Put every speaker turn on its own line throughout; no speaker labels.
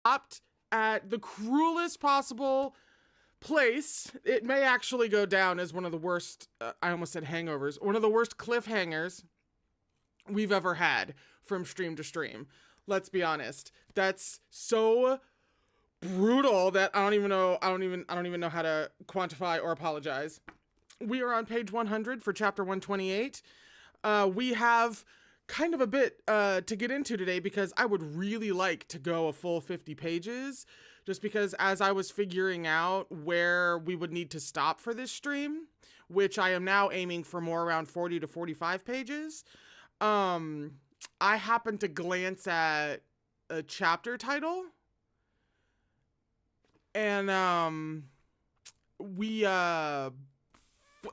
stopped at the cruelest possible place. It may actually go down as one of the worst, I almost said hangovers, one of the worst cliffhangers we've ever had from stream to stream. Let's be honest. That's so brutal that I don't even know how to quantify or apologize. We are on page 100 for chapter 128. We have kind of a bit to get into today because I would really like to go a full 50 pages, just because as I was figuring out where we would need to stop for this stream, which I am now aiming for more around 40 to 45 pages, I happened to glance at a chapter title, and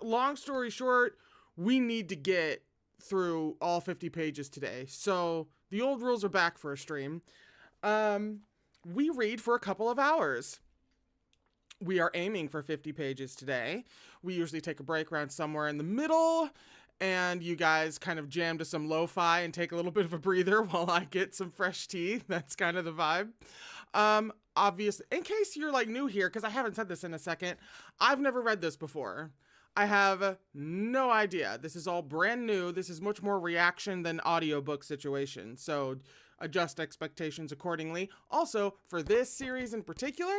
long story short, we need to get through all 50 pages today. So the old rules are back for a stream. We read for a couple of hours. We are aiming for 50 pages today. We usually take a break around somewhere in the middle, and you guys kind of jam to some lo-fi and take a little bit of a breather while I get some fresh tea. That's kind of the vibe. Obviously, in case you're like new here, because I haven't said this in a second, I've never read this before. I have no idea. This is all brand new. This is much more reaction than audiobook situation. So adjust expectations accordingly. Also, for this series in particular,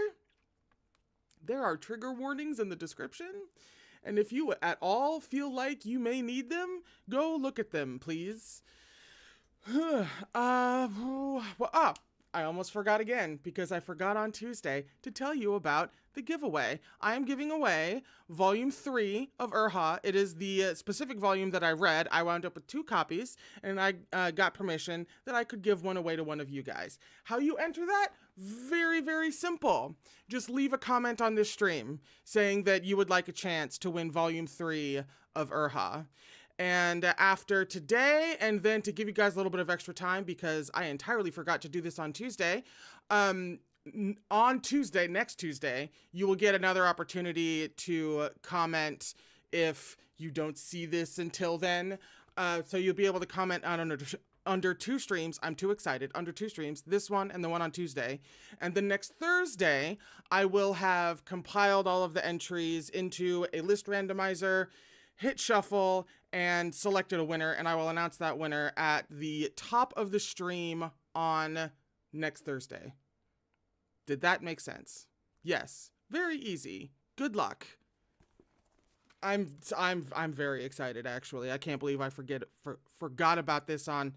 there are trigger warnings in the description. And if you at all feel like you may need them, go look at them, please. I almost forgot again, because I forgot on Tuesday to tell you about the giveaway. I am giving away volume 3 of Erha. It is the specific volume that I read. I wound up with 2 copies, and I got permission that I could give one away to one of you guys. How you enter that? Very, very simple. Just leave a comment on this stream saying that you would like a chance to win volume 3 of Erha. And after today, and then to give you guys a little bit of extra time, because I entirely forgot to do this on Tuesday, next Tuesday, you will get another opportunity to comment if you don't see this until then. So you'll be able to comment on under 2 streams. I'm too excited. Under 2 streams, this one and the one on Tuesday. And then next Thursday, I will have compiled all of the entries into a list randomizer, hit shuffle, and selected a winner, and I will announce that winner at the top of the stream on next Thursday. Did that make sense? Yes. Very easy. Good luck. I'm very excited, actually. I can't believe I forgot about this on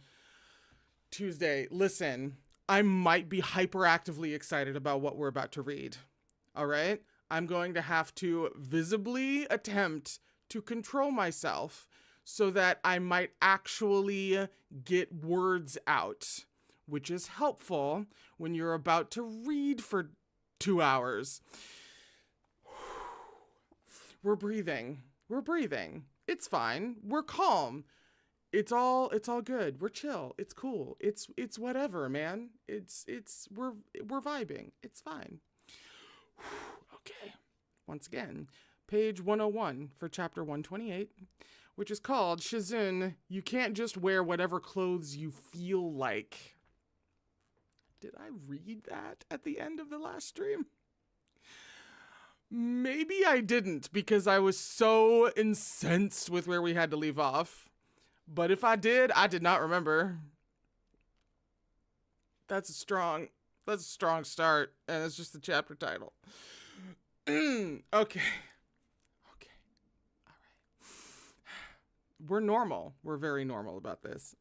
Tuesday. Listen, I might be hyperactively excited about what we're about to read. All right? I'm going to have to visibly attempt to control myself so that I might actually get words out, which is helpful when you're about to read for 2 hours. We're breathing. It's fine. We're calm. It's all good. We're chill. It's cool. It's whatever, man. We're vibing. It's fine. Okay. Once again, page 101 for chapter 128, which is called Shizun, You Can't Just Wear Whatever Clothes You Feel Like. Did I read that at the end of the last stream? Maybe I didn't, because I was so incensed with where we had to leave off. But if I did not remember. That's a strong start, and it's just the chapter title. Okay. We're normal. We're very normal about this.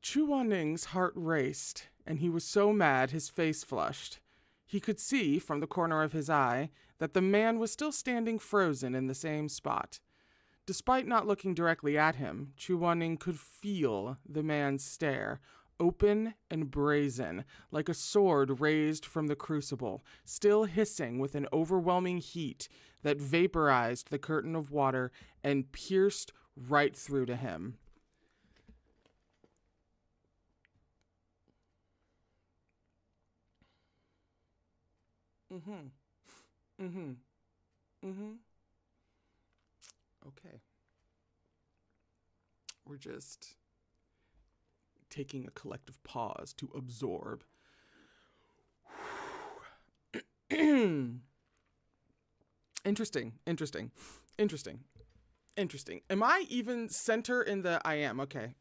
Chu Waning's heart raced, and he was so mad his face flushed. He could see, from the corner of his eye, that the man was still standing frozen in the same spot. Despite not looking directly at him, Chu Waning could feel the man's stare, open and brazen, like a sword raised from the crucible, still hissing with an overwhelming heat that vaporized the curtain of water and pierced right through to him. Okay. We're just taking a collective pause to absorb. Interesting. Am I even center in the I am? Okay.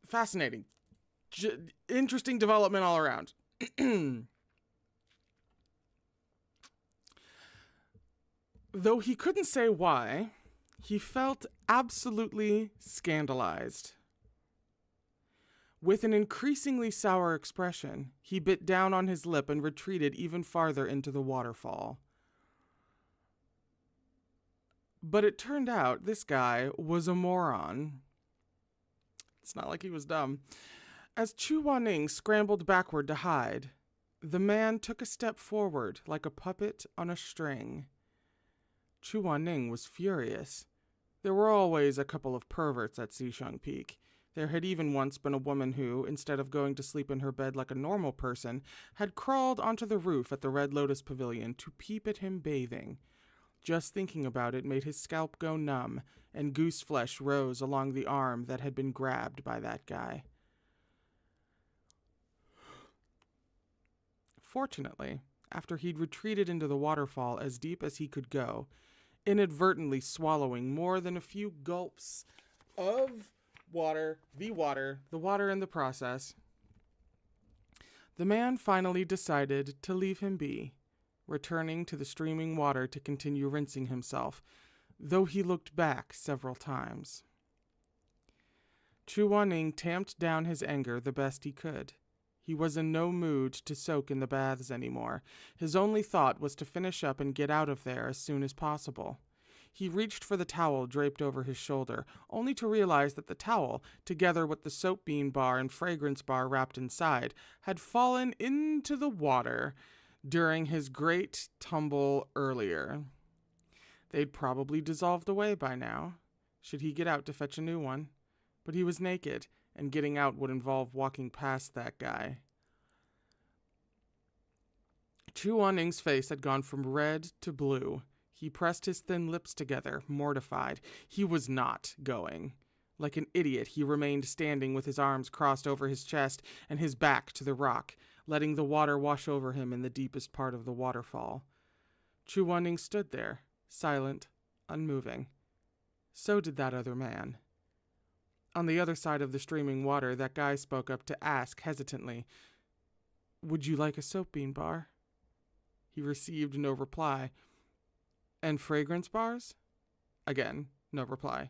Fascinating. Interesting development all around. Though he couldn't say why, he felt absolutely scandalized. With an increasingly sour expression, he bit down on his lip and retreated even farther into the waterfall. But it turned out this guy was a moron. It's not like he was dumb. As Chu Wanning scrambled backward to hide, the man took a step forward like a puppet on a string. Chu Wanning was furious. There were always a couple of perverts at Xishang Peak. There had even once been a woman who, instead of going to sleep in her bed like a normal person, had crawled onto the roof at the Red Lotus Pavilion to peep at him bathing. Just thinking about it made his scalp go numb, and goose flesh rose along the arm that had been grabbed by that guy. Fortunately, after he'd retreated into the waterfall as deep as he could go, inadvertently swallowing more than a few gulps of the water in the process, the man finally decided to leave him be, returning to the streaming water to continue rinsing himself, though he looked back several times. Chu Wanning tamped down his anger the best he could. He was in no mood to soak in the baths anymore. His only thought was to finish up and get out of there as soon as possible. He reached for the towel draped over his shoulder, only to realize that the towel, together with the soap bean bar and fragrance bar wrapped inside, had fallen into the water during his great tumble earlier. They'd probably dissolved away by now, should he get out to fetch a new one. But he was naked, and getting out would involve walking past that guy. Chu Wanning's face had gone from red to blue. He pressed his thin lips together, mortified. He was not going. Like an idiot, he remained standing with his arms crossed over his chest and his back to the rock, letting the water wash over him in the deepest part of the waterfall. Chu Wanning stood there, silent, unmoving. So did that other man. On the other side of the streaming water, that guy spoke up to ask hesitantly, "Would you like a soap bean bar?" He received no reply. "And fragrance bars?" Again, no reply.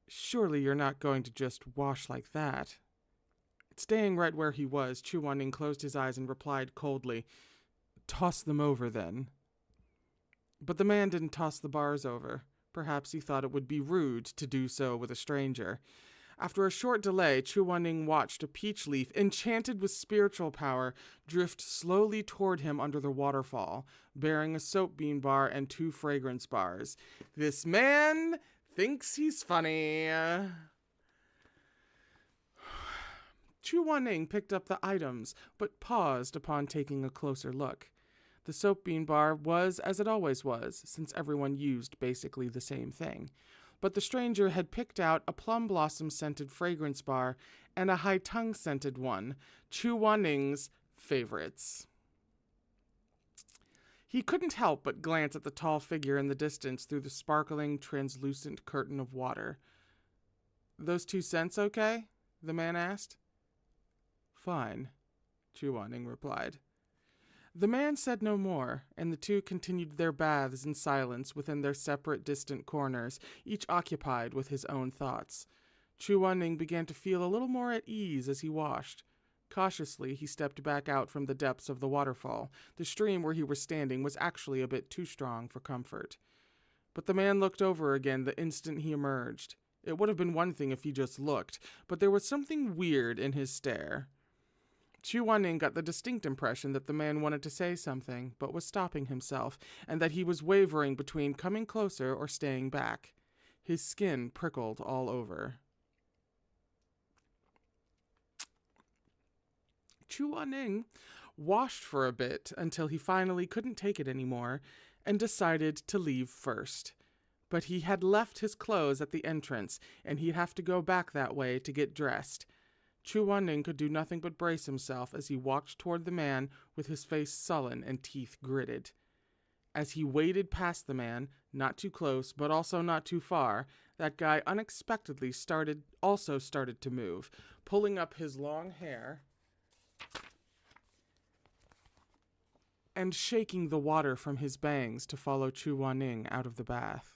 "Surely you're not going to just wash like that." Staying right where he was, Chu Wanning closed his eyes and replied coldly, "Toss them over, then." But the man didn't toss the bars over. Perhaps he thought it would be rude to do so with a stranger. After a short delay, Chu Wanning watched a peach leaf, enchanted with spiritual power, drift slowly toward him under the waterfall, bearing a soap bean bar and 2 fragrance bars. This man thinks he's funny. Chu Wanning picked up the items, but paused upon taking a closer look. The soap bean bar was as it always was, since everyone used basically the same thing. But the stranger had picked out a plum blossom scented fragrance bar and a high tongue scented one, Chu Wanning's favorites. He couldn't help but glance at the tall figure in the distance through the sparkling, translucent curtain of water. "Those 2 cents okay?" the man asked. "Fine," Chu Wanning replied. The man said no more, and the two continued their baths in silence within their separate distant corners, each occupied with his own thoughts. Chu Wanning began to feel a little more at ease as he washed. Cautiously, he stepped back out from the depths of the waterfall. The stream where he was standing was actually a bit too strong for comfort. But the man looked over again the instant he emerged. It would have been one thing if he just looked, but there was something weird in his stare. Chu Wanning got the distinct impression that the man wanted to say something, but was stopping himself, and that he was wavering between coming closer or staying back. His skin prickled all over. Chu Wanning washed for a bit until he finally couldn't take it anymore and decided to leave first. but he had left his clothes at the entrance, and he'd have to go back that way to get dressed. Chu Wanning could do nothing but brace himself as he walked toward the man with his face sullen and teeth gritted. As he waded past the man, not too close, but also not too far, that guy unexpectedly started to move, pulling up his long hair and shaking the water from his bangs to follow Chu Wanning out of the bath.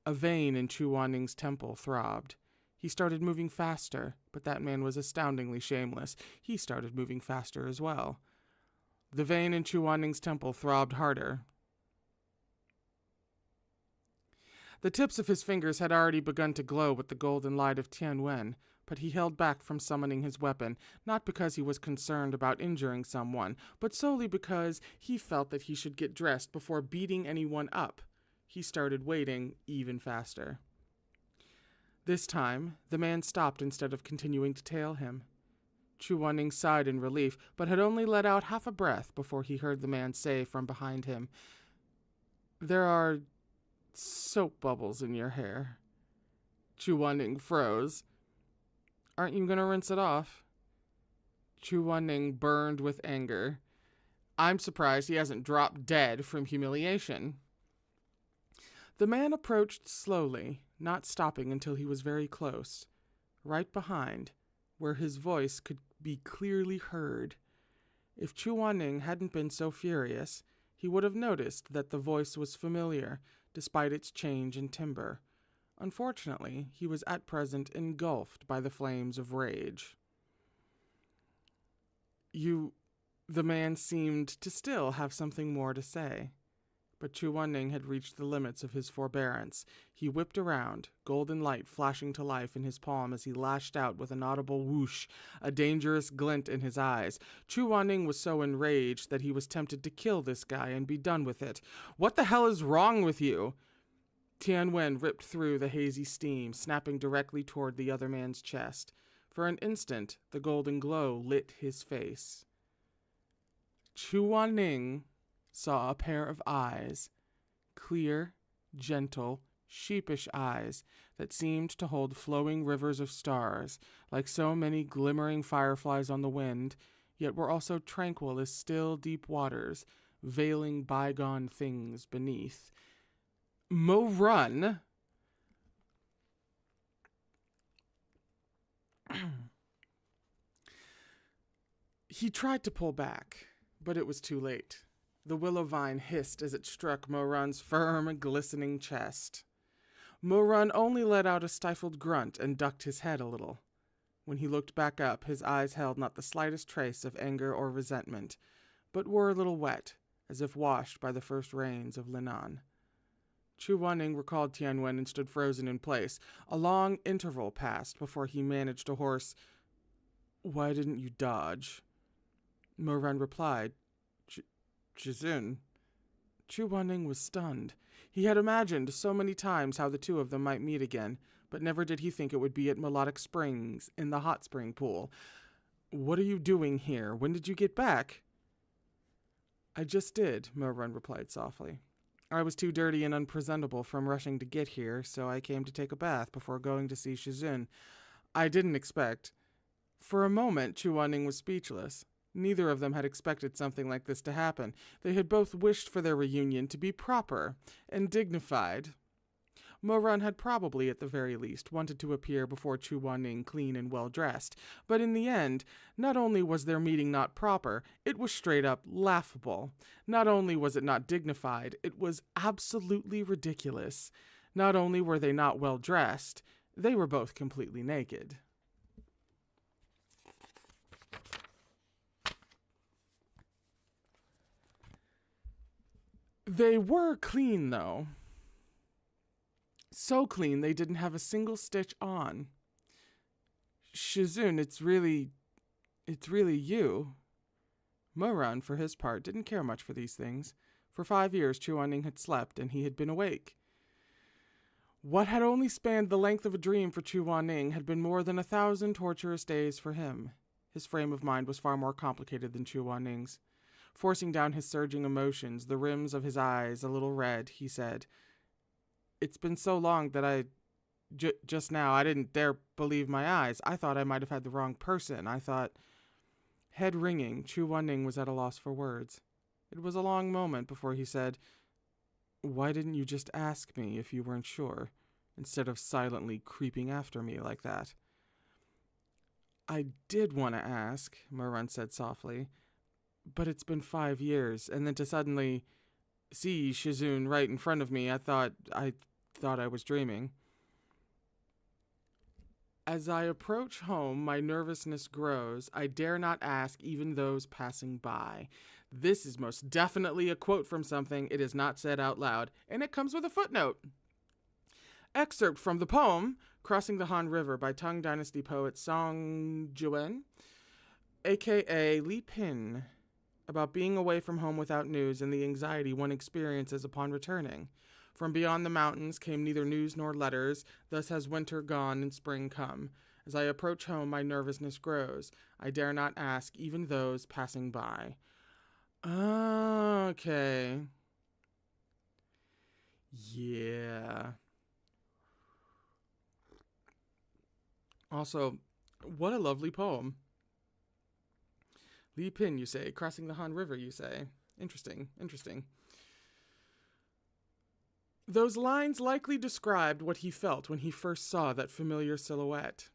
A vein in Chu Wanning's temple throbbed. He started moving faster, but that man was astoundingly shameless. He started moving faster as well. The vein in Chu Wanning's temple throbbed harder. The tips of his fingers had already begun to glow with the golden light of Tianwen, but he held back from summoning his weapon, not because he was concerned about injuring someone, but solely because he felt that he should get dressed before beating anyone up. He started wading even faster. This time, the man stopped instead of continuing to tail him. Chu Wanning sighed in relief, but had only let out half a breath before he heard the man say from behind him, "There are soap bubbles in your hair." Chu Wanning froze. "Aren't you going to rinse it off?" Chu Wanning burned with anger. I'm surprised he hasn't dropped dead from humiliation. The man approached slowly, not stopping until he was very close, right behind, where his voice could be clearly heard. If Chu Wanning hadn't been so furious, he would have noticed that the voice was familiar, despite its change in timbre. Unfortunately, he was at present engulfed by the flames of rage. The man seemed to still have something more to say. But Chu Wanning had reached the limits of his forbearance. He whipped around, golden light flashing to life in his palm as he lashed out with an audible whoosh, a dangerous glint in his eyes. Chu Wanning was so enraged that he was tempted to kill this guy and be done with it. "What the hell is wrong with you?" Tianwen ripped through the hazy steam, snapping directly toward the other man's chest. For an instant, the golden glow lit his face. Chu Wanning saw a pair of eyes, clear, gentle, sheepish eyes that seemed to hold flowing rivers of stars, like so many glimmering fireflies on the wind, yet were also tranquil as still, deep waters, veiling bygone things beneath. Mo Run! He tried to pull back, but it was too late. The willow vine hissed as it struck Mo-Run's firm, glistening chest. Mo-Run only let out a stifled grunt and ducked his head a little. When he looked back up, his eyes held not the slightest trace of anger or resentment, but were a little wet, as if washed by the first rains of Linan. Chu Wanning recalled Tianwen and stood frozen in place. A long interval passed before he managed a hoarse, "Why didn't you dodge?" Mo-Run replied, "Jizun." Chu Wanning was stunned. He had imagined so many times how the two of them might meet again, but never did he think it would be at Melodic Springs, in the hot spring pool. "What are you doing here? When did you get back?" "I just did," Mo-Run replied softly. "I was too dirty and unpresentable from rushing to get here, so I came to take a bath before going to see Shizun. I didn't expect." For a moment, Chu Wanning was speechless. Neither of them had expected something like this to happen. They had both wished for their reunion to be proper and dignified. Mo-Run had probably, at the very least, wanted to appear before Chu Wanning clean and well-dressed. But in the end, not only was their meeting not proper, it was straight up laughable. Not only was it not dignified, it was absolutely ridiculous. Not only were they not well-dressed, they were both completely naked. They were clean, though. So clean they didn't have a single stitch on. "Shizun, it's really you." Mo-Run, for his part, didn't care much for these things. For 5 years, Chu Wanning had slept, and he had been awake. What had only spanned the length of a dream for Chu Wanning had been more than 1,000 torturous days for him. His frame of mind was far more complicated than Chu Wanning's. Forcing down his surging emotions, the rims of his eyes a little red, he said, It's been so long that just now, I didn't dare believe my eyes. I thought I might have had the wrong person. I thought... Head ringing, Chu Wanning was at a loss for words. It was a long moment before he said, "Why didn't you just ask me if you weren't sure, instead of silently creeping after me like that?" "I did want to ask," Mo-Run said softly, "but it's been 5 years, and then to suddenly see Shizun right in front of me, I thought I was dreaming." "As I approach home, my nervousness grows. I dare not ask even those passing by." This is most definitely a quote from something. It is not said out loud, and it comes with a footnote. Excerpt from the poem Crossing the Han River by Tang Dynasty poet Song Juen, aka Li Pin, about being away from home without news and the anxiety one experiences upon returning. From beyond the mountains came neither news nor letters, thus has winter gone and spring come. As I approach home, my nervousness grows. I dare not ask even those passing by. Okay. Yeah. Also, what a lovely poem. Li Pin, you say. Crossing the Han River, you say. Interesting. Those lines likely described what he felt when he first saw that familiar silhouette.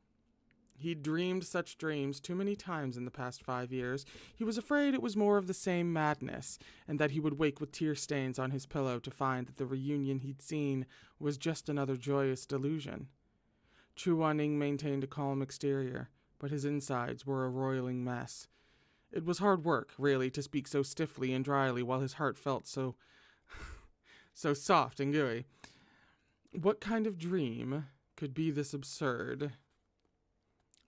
He'd dreamed such dreams too many times in the past 5 years. He was afraid it was more of the same madness, and that he would wake with tear stains on his pillow to find that the reunion he'd seen was just another joyous delusion. Chu Wanning maintained a calm exterior, but his insides were a roiling mess. It was hard work, really, to speak so stiffly and dryly while his heart felt so soft and gooey. What kind of dream could be this absurd?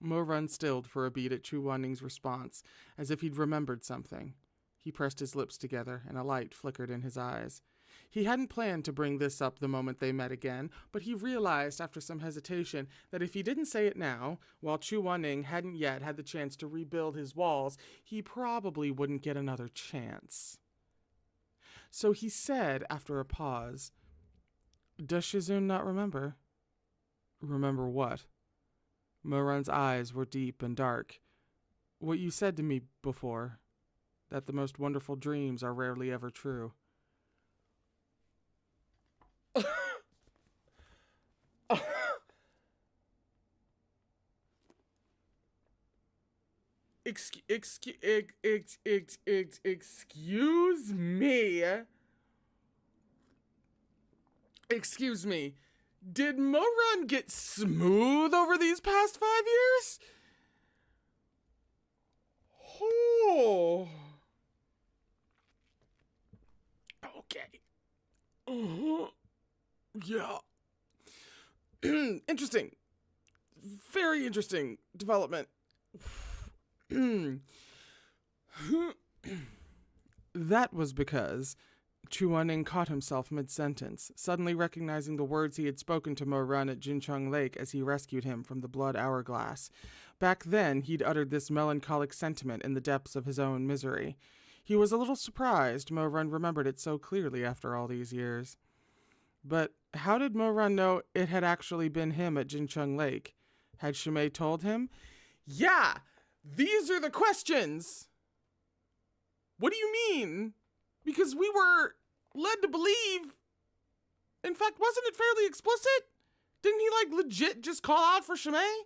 Mo-Run stilled for a beat at Chu Wanning's response, as if he'd remembered something. He pressed his lips together, and a light flickered in his eyes. He hadn't planned to bring this up the moment they met again, but he realized after some hesitation that if he didn't say it now, while Chu Wanning hadn't yet had the chance to rebuild his walls, he probably wouldn't get another chance. So he said, after a pause, "Does Shizun not remember?" "Remember what?" Mo-Run's eyes were deep and dark. "What you said to me before, that the most wonderful dreams are rarely ever true." Excuse me. Excuse me. Did Mo-Run get smooth over these past 5 years? Oh. Okay. Yeah. Interesting. Very interesting development. That was because Chu Wanning caught himself mid-sentence, suddenly recognizing the words he had spoken to Mo-Run at Jincheng Lake as he rescued him from the blood hourglass. Back then, he'd uttered this melancholic sentiment in the depths of his own misery. He was a little surprised Mo-Run remembered it so clearly after all these years. But how did Mo-Run know it had actually been him at Jincheng Lake? Had Shimei told him? Yeah! These are the questions! What do you mean? Because we were led to believe... In fact, wasn't it fairly explicit? Didn't he, legit just call out for Shimei?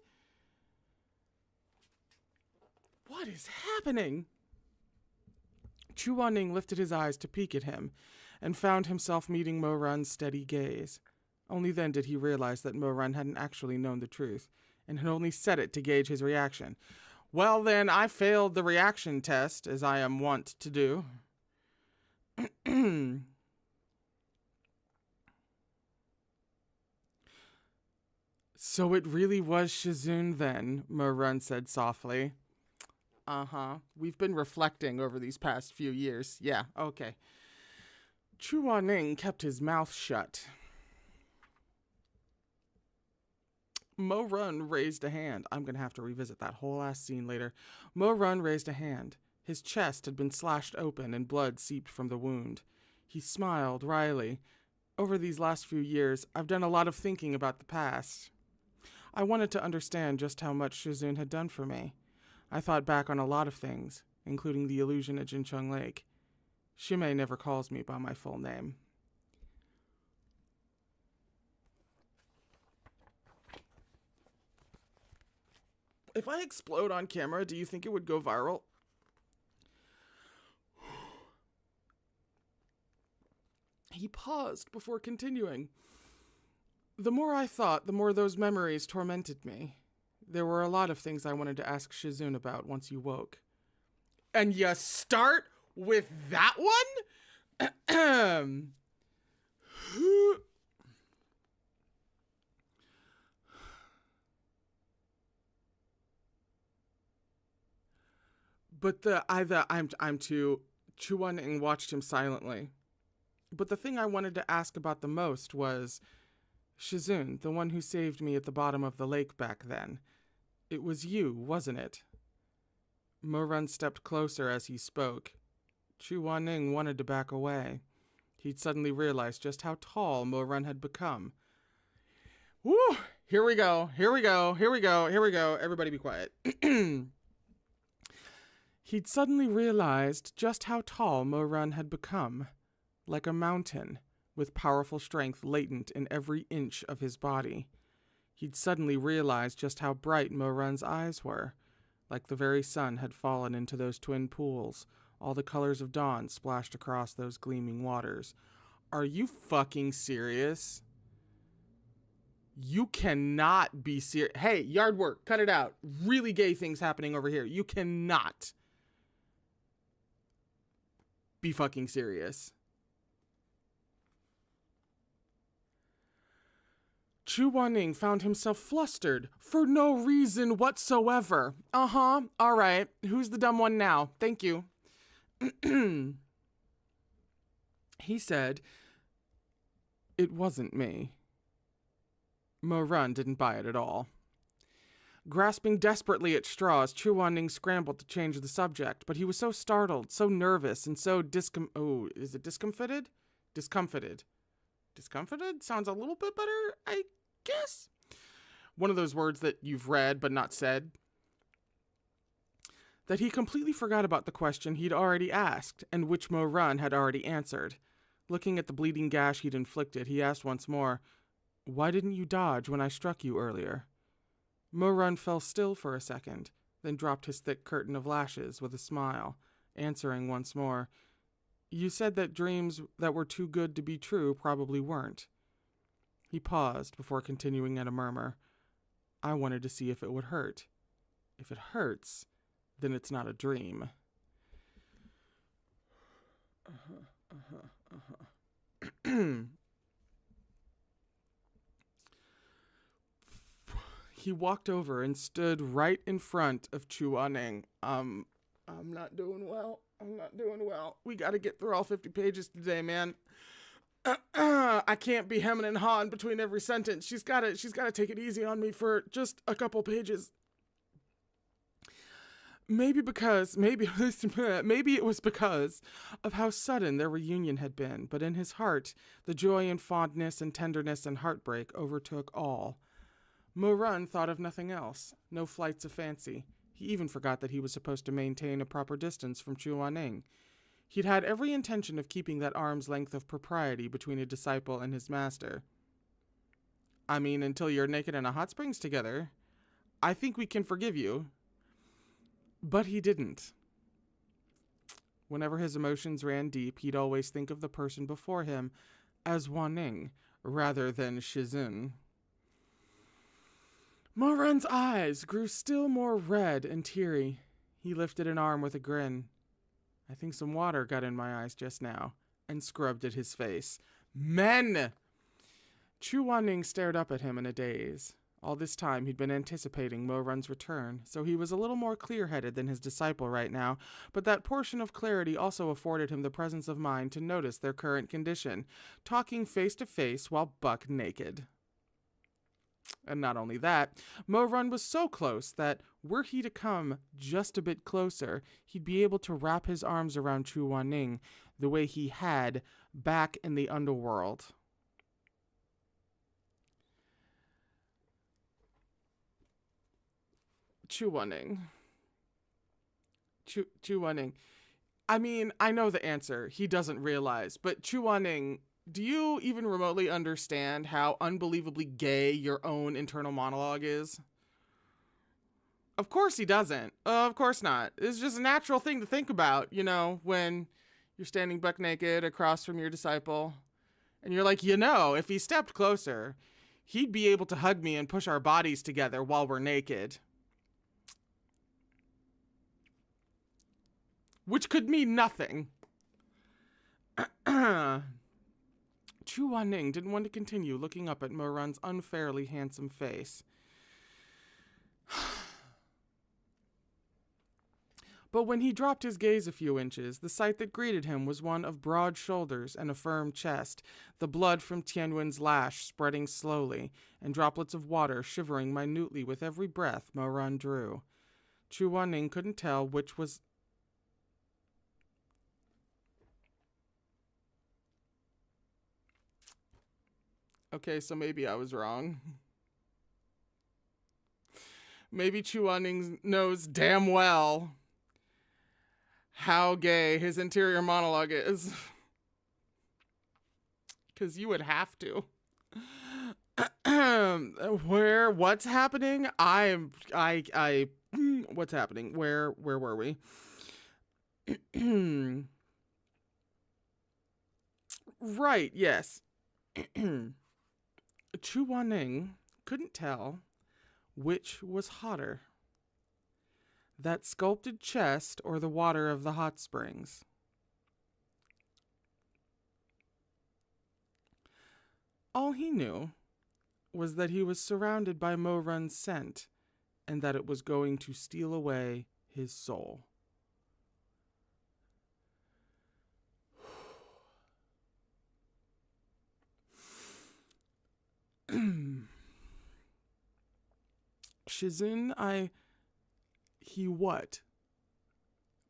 What is happening? Chu Wanning lifted his eyes to peek at him, and found himself meeting Mo-Run's steady gaze. Only then did he realize that Mo-Run hadn't actually known the truth, and had only said it to gauge his reaction. Well then, I failed the reaction test, as I am wont to do. So it really was Shizun then, Mo-Run said softly. Uh-huh. We've been reflecting over these past few years. Yeah, okay. Chu Wanning kept his mouth shut. Mo-Run raised a hand. I'm going to have to revisit that whole last scene later. Mo-Run raised a hand. His chest had been slashed open and blood seeped from the wound. He smiled wryly. Over these last few years, I've done a lot of thinking about the past. I wanted to understand just how much Shizun had done for me. I thought back on a lot of things, including the illusion at Jincheng Lake. Shimei never calls me by my full name. If I explode on camera, do you think it would go viral? He paused before continuing. The more I thought, the more those memories tormented me. There were a lot of things I wanted to ask Shizun about once you woke. And you start with that one? But I'm too. Chuan-ing watched him silently. But the thing I wanted to ask about the most was Shizun, the one who saved me at the bottom of the lake back then. It was you, wasn't it? Mo-run stepped closer as he spoke. Chuan-ing wanted to back away. He'd suddenly realized just how tall Mo-run had become. Woo! Here we go. Everybody be quiet. He'd suddenly realized just how tall Mo-run had become. Like a mountain, with powerful strength latent in every inch of his body. He'd suddenly realized just how bright Mo-run's eyes were. Like the very sun had fallen into those twin pools, all the colors of dawn splashed across those gleaming waters. Are you fucking serious? You cannot be serious. Hey, yard work, cut it out. Really gay things happening over here. You cannot be fucking serious. Chuan-ing found himself flustered for no reason whatsoever. All right. Who's the dumb one now? Thank you. He said, it wasn't me. Mo-run didn't buy it at all. Grasping desperately at straws, Chuan-ing scrambled to change the subject, but he was so startled, so nervous, and so discomfited? Discomfited. Discomfited? Sounds a little bit better, I guess. One of those words that you've read but not said. That he completely forgot about the question he'd already asked, and which Mo-run had already answered. Looking at the bleeding gash he'd inflicted, he asked once more, why didn't you dodge when I struck you earlier? Mo-run fell still for a second, then dropped his thick curtain of lashes with a smile, answering once more, you said that dreams that were too good to be true probably weren't. He paused before continuing at a murmur. I wanted to see if it would hurt. If it hurts, then it's not a dream. He walked over and stood right in front of Chuan-ing. I'm not doing well. We gotta get through all 50 pages today, man. I can't be hemming and hawing between every sentence. She's gotta take it easy on me for just a couple pages. Maybe it was because of how sudden their reunion had been, but in his heart, the joy and fondness and tenderness and heartbreak overtook all. Mo-run thought of nothing else, no flights of fancy. He even forgot that he was supposed to maintain a proper distance from Chuan-ing. He'd had every intention of keeping that arm's length of propriety between a disciple and his master. I mean, until you're naked in a hot springs together, I think we can forgive you. But he didn't. Whenever his emotions ran deep, he'd always think of the person before him as Wan-ning rather than Shizun. Mo-run's eyes grew still more red and teary. He lifted an arm with a grin. I think some water got in my eyes just now, and scrubbed at his face. Men! Chuan-ing stared up at him in a daze. All this time he'd been anticipating Mo-run's return, so he was a little more clear-headed than his disciple right now, but that portion of clarity also afforded him the presence of mind to notice their current condition, talking face to face while buck naked. And not only that, Mo-run was so close that, were he to come just a bit closer, he'd be able to wrap his arms around Chuan-ing the way he had back in the underworld. Chuaning. Chuaning. I mean, I know the answer. He doesn't realize. But Chuaning, do you even remotely understand how unbelievably gay your own internal monologue is? Of course he doesn't. Of course not. It's just a natural thing to think about, you know, when you're standing buck naked across from your disciple. And you're like, you know, if he stepped closer, he'd be able to hug me and push our bodies together while we're naked. Which could mean nothing. Chu Wanning didn't want to continue looking up at Mo-run's unfairly handsome face. But when he dropped his gaze a few inches, the sight that greeted him was one of broad shoulders and a firm chest, the blood from Tianwen's lash spreading slowly, and droplets of water shivering minutely with every breath Mo-run drew. Chu Wanning couldn't tell which was... Okay, so maybe I was wrong. Maybe Chu Wanning knows damn well how gay his interior monologue is. Because you would have to. What's happening? What's happening? Where were we? Right, yes. Chu Wanning couldn't tell which was hotter, that sculpted chest or the water of the hot springs. All he knew was that he was surrounded by Mo-run's scent and that it was going to steal away his soul. Shizun, he what?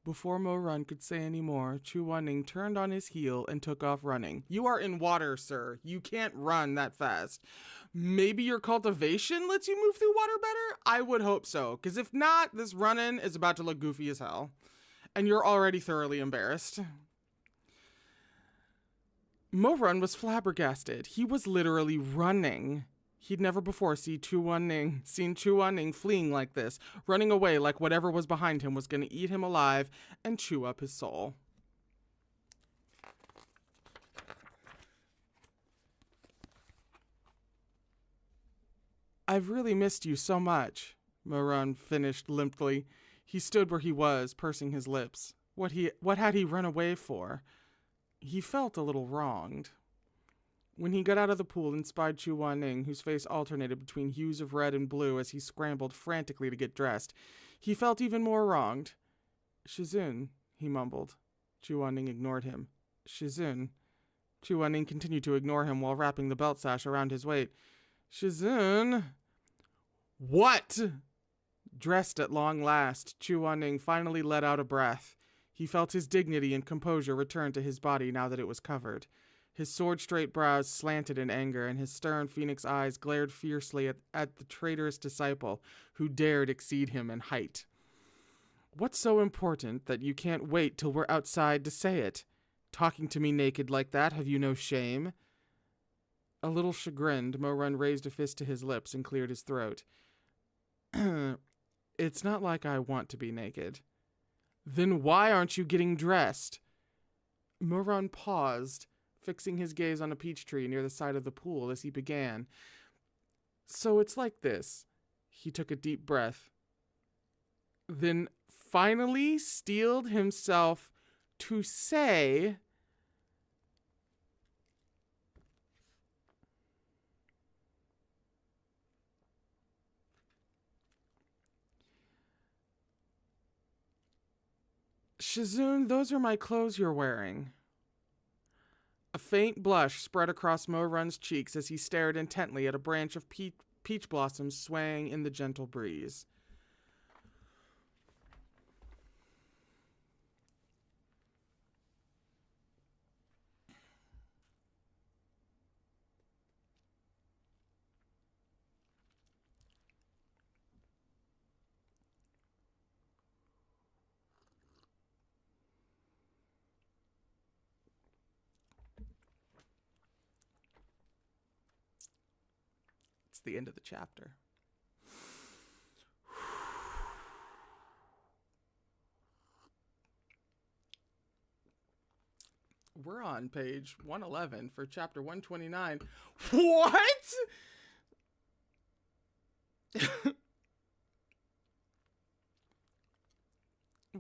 Before Mo-run could say any more, Chu Wanning turned on his heel and took off running. You are in water, sir. You can't run that fast. Maybe your cultivation lets you move through water better? I would hope so, because if not, this running is about to look goofy as hell. And you're already thoroughly embarrassed. Mo-run was flabbergasted. He was literally running. He'd never before seen Chu Wanning fleeing like this, running away like whatever was behind him was going to eat him alive and chew up his soul. I've really missed you so much, Mo-run finished limply. He stood where he was, pursing his lips. What had he run away for? He felt a little wronged. When he got out of the pool and spied Chu Wanning, whose face alternated between hues of red and blue as he scrambled frantically to get dressed, he felt even more wronged. Shizun, he mumbled. Chu Wanning ignored him. Shizun. Chu Wanning continued to ignore him while wrapping the belt sash around his waist. Shizun. What? Dressed at long last, Chu Wanning finally let out a breath. He felt his dignity and composure return to his body now that it was covered. His sword-straight brows slanted in anger, and his stern phoenix eyes glared fiercely at the traitorous disciple who dared exceed him in height. What's so important that you can't wait till we're outside to say it? Talking to me naked like that, have you no shame? A little chagrined, Mo-run raised a fist to his lips and cleared his throat. It's not like I want to be naked. Then why aren't you getting dressed? Mo-run paused, fixing his gaze on a peach tree near the side of the pool as he began. So it's like this. He took a deep breath, then finally steeled himself to say, Shizun, those are my clothes you're wearing. A faint blush spread across Mo-run's cheeks as he stared intently at a branch of peach blossoms swaying in the gentle breeze. the end of the chapter. We're on page 111 for chapter 129. What?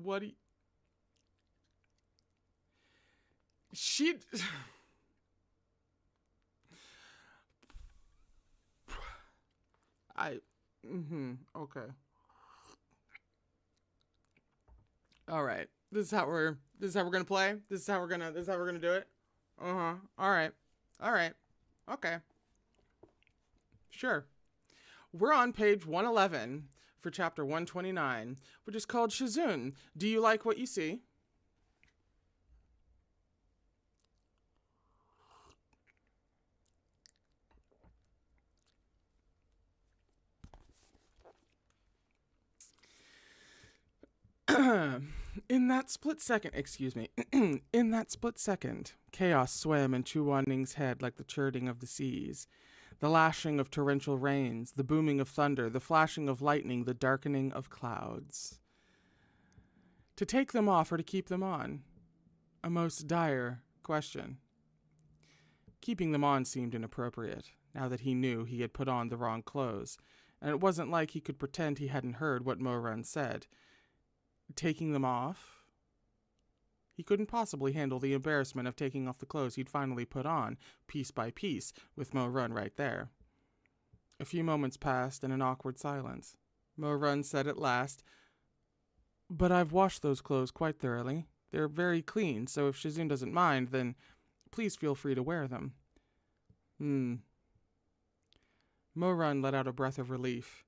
What do you... She... Okay. All right. This is how we're gonna play. This is how we're gonna do it. All right. Okay. Sure. We're on page 111 for chapter 129, which is called Shizun. Do you like what you see? In that split second, chaos swam in Chu Wanling's head like the churning of the seas. The lashing of torrential rains, the booming of thunder, the flashing of lightning, the darkening of clouds. To take them off or to keep them on? A most dire question. Keeping them on seemed inappropriate, now that he knew he had put on the wrong clothes, and it wasn't like he could pretend he hadn't heard what Mo-Run said. Taking them off? He couldn't possibly handle the embarrassment of taking off the clothes he'd finally put on, piece by piece, with Mo-Run right there. A few moments passed in an awkward silence. Mo-Run said at last, "But I've washed those clothes quite thoroughly. They're very clean, so if Shizun doesn't mind, then please feel free to wear them." Mo-Run let out a breath of relief.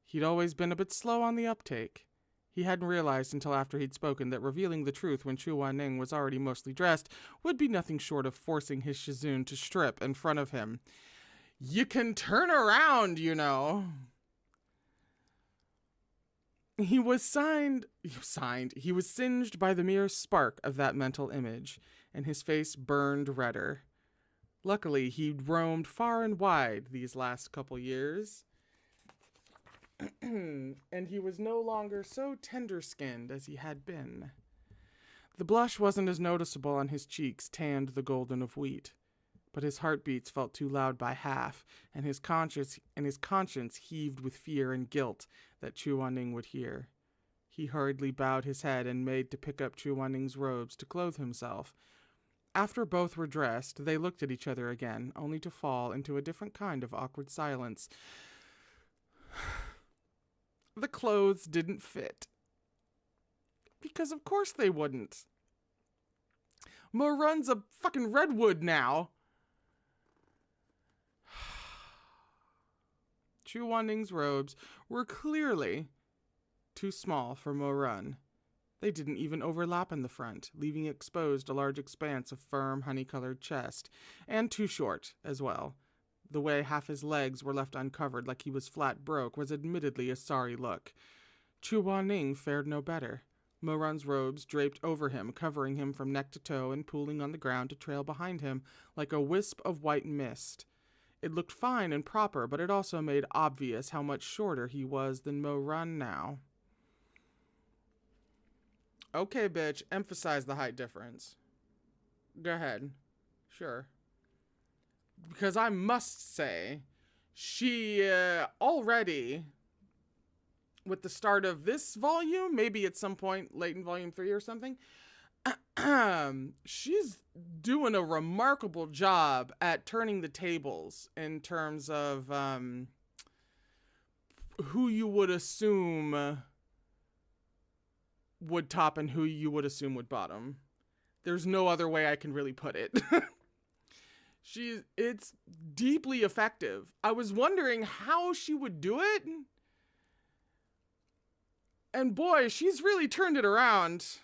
He'd always been a bit slow on the uptake. He hadn't realized until after he'd spoken that revealing the truth when Chu Wanling was already mostly dressed would be nothing short of forcing his Shizun to strip in front of him. You can turn around, you know. He was singed by the mere spark of that mental image, and his face burned redder. Luckily, he'd roamed far and wide these last couple years, and he was no longer so tender-skinned as he had been. The blush wasn't as noticeable on his cheeks, tanned the golden of wheat, but his heartbeats felt too loud by half, and his conscience heaved with fear and guilt that Chu Wanling would hear. He hurriedly bowed his head and made to pick up Chu Wanling's robes to clothe himself. After both were dressed, they looked at each other again, only to fall into a different kind of awkward silence. The clothes didn't fit. Because of course they wouldn't. Mo-Run's a fucking redwood now. Chu Wanling's robes were clearly too small for Mo-Run. They didn't even overlap in the front, leaving exposed a large expanse of firm, honey-colored chest, and too short as well. The way half his legs were left uncovered like he was flat broke was admittedly a sorry look. Chu Wanling fared no better. Mo-Run's robes draped over him, covering him from neck to toe and pooling on the ground to trail behind him like a wisp of white mist. It looked fine and proper, but it also made obvious how much shorter he was than Mo-Run now. Okay, bitch, emphasize the height difference. Go ahead. Sure. Because I must say, she already, with the start of this volume, maybe at some point late in volume 3 or something, she's doing a remarkable job at turning the tables in terms of who you would assume would top and who you would assume would bottom. There's no other way I can really put it. It's deeply effective. I was wondering how she would do it. And boy, she's really turned it around.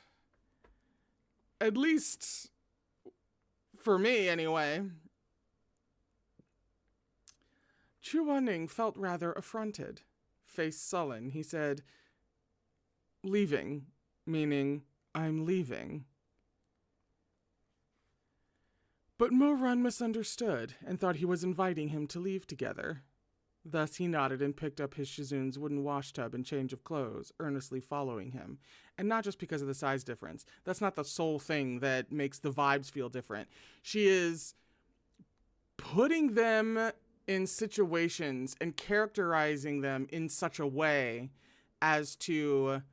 At least for me, anyway. Chu Wanling felt rather affronted. Face sullen, he said, "Leaving," meaning, "I'm leaving." But Mo-Run misunderstood and thought he was inviting him to leave together. Thus he nodded and picked up his Shizun's wooden washtub and change of clothes, earnestly following him. And not just because of the size difference. That's not the sole thing that makes the vibes feel different. She is putting them in situations and characterizing them in such a way as to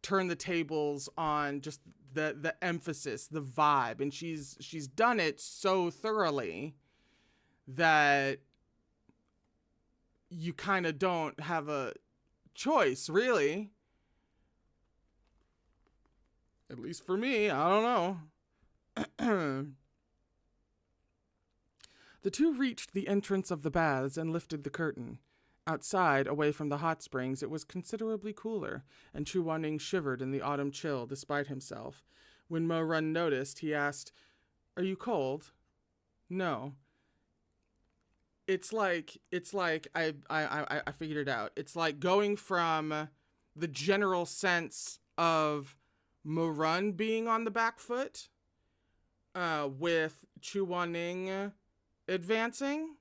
turn the tables on just the emphasis, the vibe. And she's done it so thoroughly that you kind of don't have a choice, really. At least for me, I don't know. The two reached the entrance of the baths and lifted the curtain. Outside, away from the hot springs, it was considerably cooler, and Chu Wanning shivered in the autumn chill despite himself. When Mo Run noticed, he asked, "Are you cold?" "No." It's like I figured it out. It's like going from the general sense of Mo Run being on the back foot, with Chu Wanning advancing,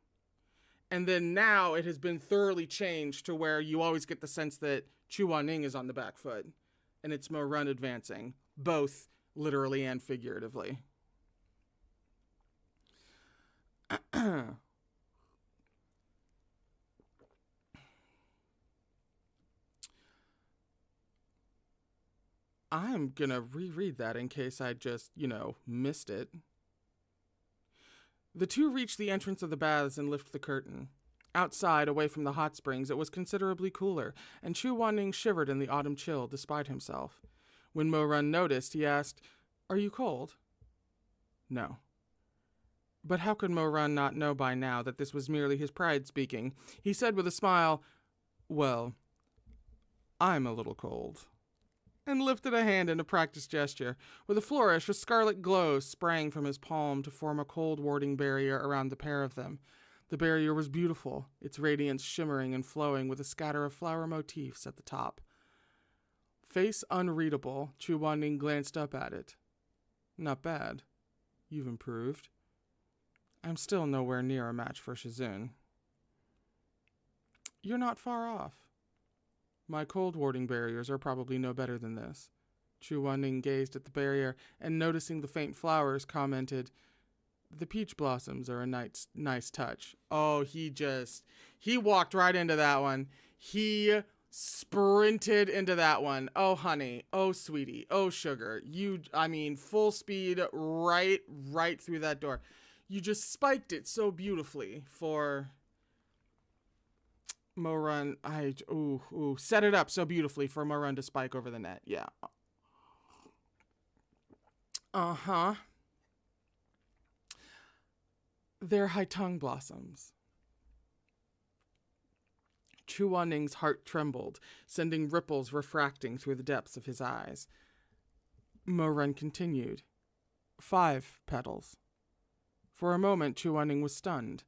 and then now it has been thoroughly changed to where you always get the sense that Chu Wanning is on the back foot, and it's Mo Run advancing, both literally and figuratively. I'm gonna reread that in case I just, missed it. The two reached the entrance of the baths and lifted the curtain. Outside, away from the hot springs, it was considerably cooler, and Chu Wanning shivered in the autumn chill despite himself. When Mo Run noticed, he asked, "Are you cold?" "No." But how could Mo Run not know by now that this was merely his pride speaking? He said with a smile, "Well, I'm a little cold," and lifted a hand in a practiced gesture. With a flourish, a scarlet glow sprang from his palm to form a cold-warding barrier around the pair of them. The barrier was beautiful, its radiance shimmering and flowing with a scatter of flower motifs at the top. Face unreadable, Chu Wanning glanced up at it. "Not bad. You've improved." "I'm still nowhere near a match for Shizun." "You're not far off. My cold-warding barriers are probably no better than this." Chu Wanning gazed at the barrier and, noticing the faint flowers, commented, "The peach blossoms are a nice touch." Oh, he walked right into that one. He sprinted into that one. Oh, honey. Oh, sweetie. Oh, sugar. Full speed right through that door. You just spiked it so beautifully for Mo Run. Set it up so beautifully for Mo Run to spike over the net. Yeah. Uh-huh. They're Haitong blossoms. Chu Wanning's heart trembled, sending ripples refracting through the depths of his eyes. Mo Run continued. 5 petals. For a moment, Chu Wanning was stunned,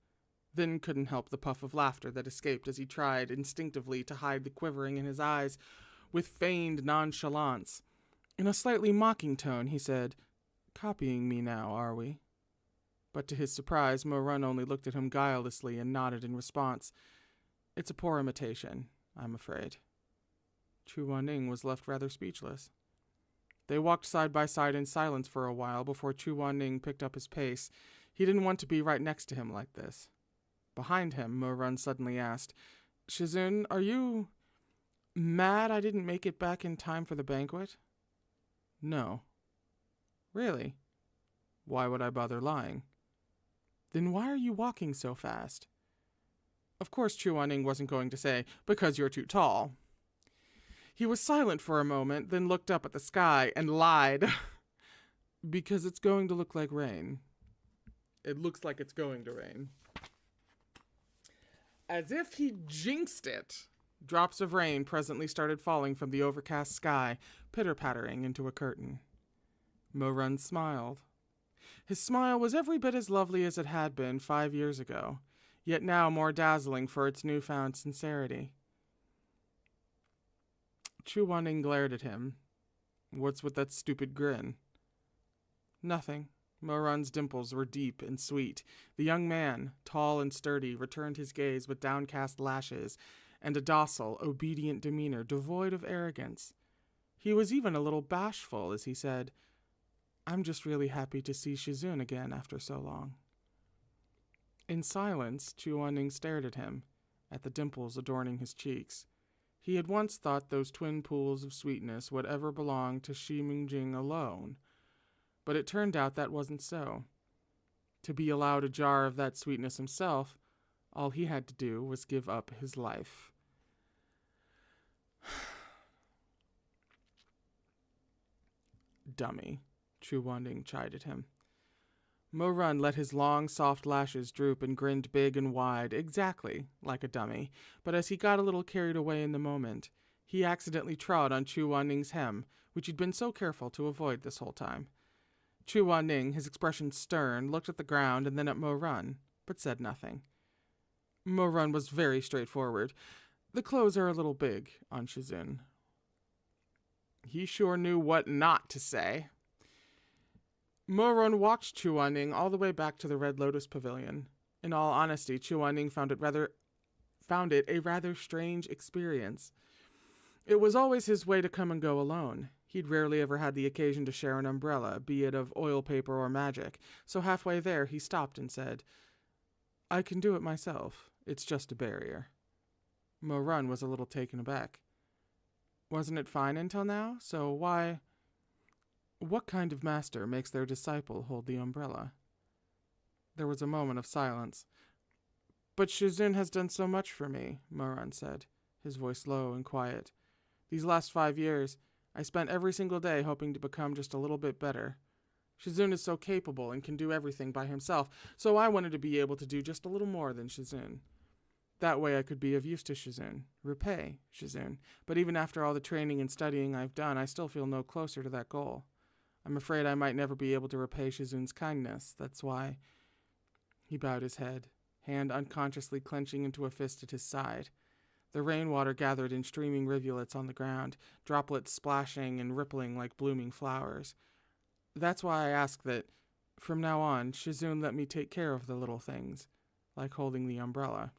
then couldn't help the puff of laughter that escaped as he tried instinctively to hide the quivering in his eyes with feigned nonchalance. In a slightly mocking tone, he said, "Copying me now, are we?" But to his surprise, Mo Run only looked at him guilelessly and nodded in response. "It's a poor imitation, I'm afraid." Chu Wanning was left rather speechless. They walked side by side in silence for a while before Chu Wanning picked up his pace. He didn't want to be right next to him like this. Behind him, Mo Run suddenly asked, "Shizun, are you mad I didn't make it back in time for the banquet?" "No." "Really? Why would I bother lying?" "Then why are you walking so fast?" Of course, Chu Wanning wasn't going to say, "Because you're too tall." He was silent for a moment, then looked up at the sky and lied. "Because it's going to look like rain." It looks like it's going to rain. As if he jinxed it, drops of rain presently started falling from the overcast sky, pitter-pattering into a curtain. Mo Run smiled. His smile was every bit as lovely as it had been 5 years ago, yet now more dazzling for its newfound sincerity. Chu Wanning glared at him. "What's with that stupid grin?" "Nothing. Mo-run's dimples were deep and sweet. The young man, tall and sturdy, returned his gaze with downcast lashes and a docile, obedient demeanor devoid of arrogance. He was even a little bashful as he said, "I'm just really happy to see Shizun again after so long." In silence, Chuan-Ning stared at him, at the dimples adorning his cheeks. He had once thought those twin pools of sweetness would ever belong to Shi Mingjing alone, but it turned out that wasn't so. To be allowed a jar of that sweetness himself, all he had to do was give up his life. Dummy, Chuan-Ning chided him. Mo-run let his long, soft lashes droop and grinned big and wide, exactly like a dummy, but as he got a little carried away in the moment, he accidentally trod on Chuan-Ning's hem, which he'd been so careful to avoid this whole time. Chuan-Ning, his expression stern, looked at the ground and then at Mo-run, but said nothing. Mo-run was very straightforward. The clothes are a little big on Shizun. He sure knew what not to say. Mo-run walked Chuan-Ning all the way back to the Red Lotus Pavilion. In all honesty, Chuan-Ning found it a rather strange experience. It was always his way to come and go alone. He'd rarely ever had the occasion to share an umbrella, be it of oil paper or magic, so halfway there he stopped and said, "I can do it myself. It's just a barrier." Mo-run was a little taken aback. "Wasn't it fine until now? So why... What kind of master makes their disciple hold the umbrella?" There was a moment of silence. "But Shizun has done so much for me," Mo-run said, his voice low and quiet. "These last 5 years, I spent every single day hoping to become just a little bit better. Shizun is so capable and can do everything by himself, so I wanted to be able to do just a little more than Shizun. That way I could be of use to Shizun, repay Shizun, but even after all the training and studying I've done, I still feel no closer to that goal. I'm afraid I might never be able to repay Shizun's kindness. That's why..." He bowed his head, hand unconsciously clenching into a fist at his side. The rainwater gathered in streaming rivulets on the ground, droplets splashing and rippling like blooming flowers. "That's why I ask that, from now on, Shizun let me take care of the little things, like holding the umbrella."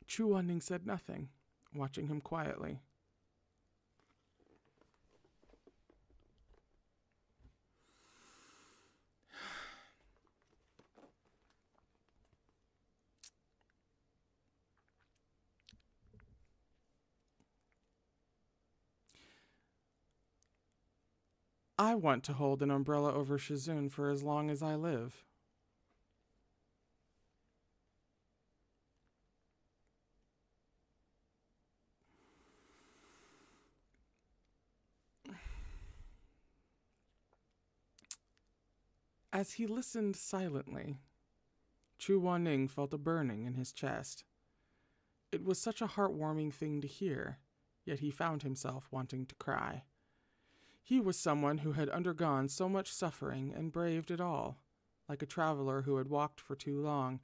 Chuan-Ning said nothing, watching him quietly. "I want to hold an umbrella over Shizun for as long as I live." As he listened silently, Chuan-Ning felt a burning in his chest. It was such a heartwarming thing to hear, yet he found himself wanting to cry. He was someone who had undergone so much suffering and braved it all, like a traveler who had walked for too long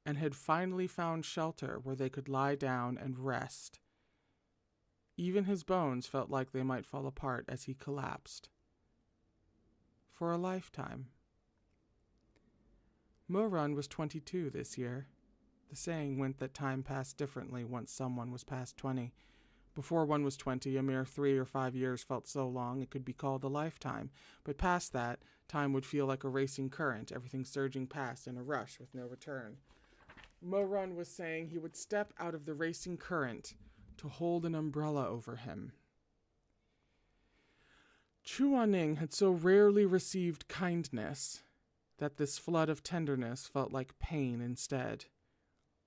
and had finally found shelter where they could lie down and rest. Even his bones felt like they might fall apart as he collapsed. For a lifetime. Mo-run was 22 this year. The saying went that time passed differently once someone was past 20. Before one was 20, a mere 3 or 5 years felt so long it could be called a lifetime. But past that, time would feel like a racing current, everything surging past in a rush with no return. Mo-run was saying he would step out of the racing current to hold an umbrella over him. Chuan-Ning had so rarely received kindness that this flood of tenderness felt like pain instead.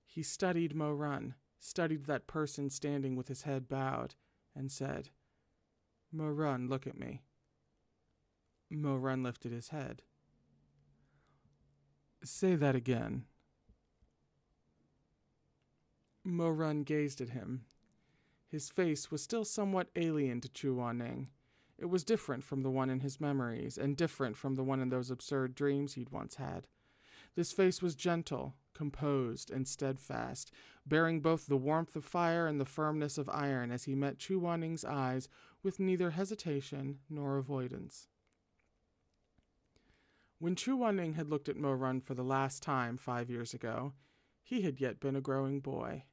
He studied Mo-run, studied that person standing with his head bowed, and said, "Mo-run, look at me." Mo-run lifted his head. "Say that again." Mo-run gazed at him. His face was still somewhat alien to Chuan-Ning. It was different from the one in his memories, and different from the one in those absurd dreams he'd once had. This face was gentle, composed, and steadfast, bearing both the warmth of fire and the firmness of iron as he met Chuan-Ning's eyes with neither hesitation nor avoidance. When Chu Wanning had looked at Mo Run for the last time 5 years ago, he had yet been a growing boy.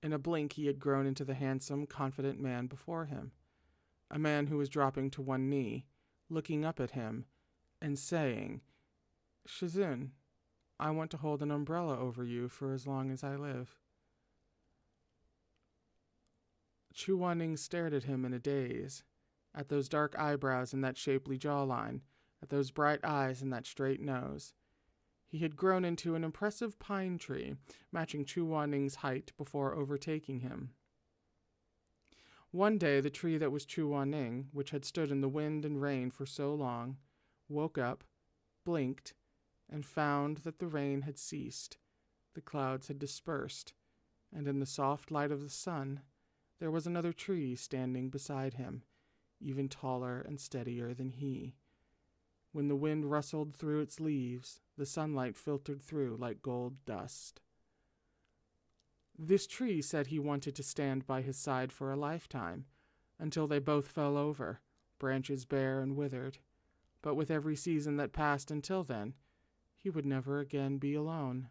In a blink he had grown into the handsome, confident man before him, a man who was dropping to one knee, looking up at him, and saying, "Shizun, I want to hold an umbrella over you for as long as I live." Chu Wanning stared at him in a daze, at those dark eyebrows and that shapely jawline, at those bright eyes and that straight nose. He had grown into an impressive pine tree, matching Chu Wanning's height before overtaking him. One day the tree that was Chu Wanning, which had stood in the wind and rain for so long, woke up, blinked, and found that the rain had ceased, the clouds had dispersed, and in the soft light of the sun there was another tree standing beside him, even taller and steadier than he. When the wind rustled through its leaves, the sunlight filtered through like gold dust. This tree said he wanted to stand by his side for a lifetime, until they both fell over, branches bare and withered. But with every season that passed until then, he would never again be alone.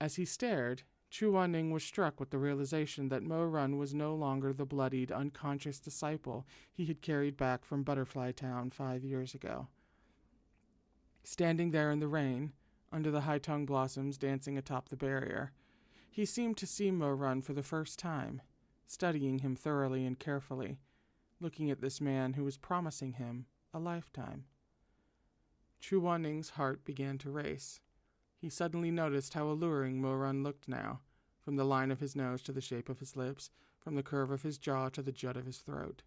As he stared, Chu Wanning was struck with the realization that Mo Run was no longer the bloodied, unconscious disciple he had carried back from Butterfly Town 5 years ago. Standing there in the rain, under the high-tongue blossoms dancing atop the barrier, he seemed to see Mo Run for the first time, studying him thoroughly and carefully, looking at this man who was promising him a lifetime. Chu Wanning's heart began to race. He suddenly noticed how alluring Mo Run looked now, from the line of his nose to the shape of his lips, from the curve of his jaw to the jut of his throat.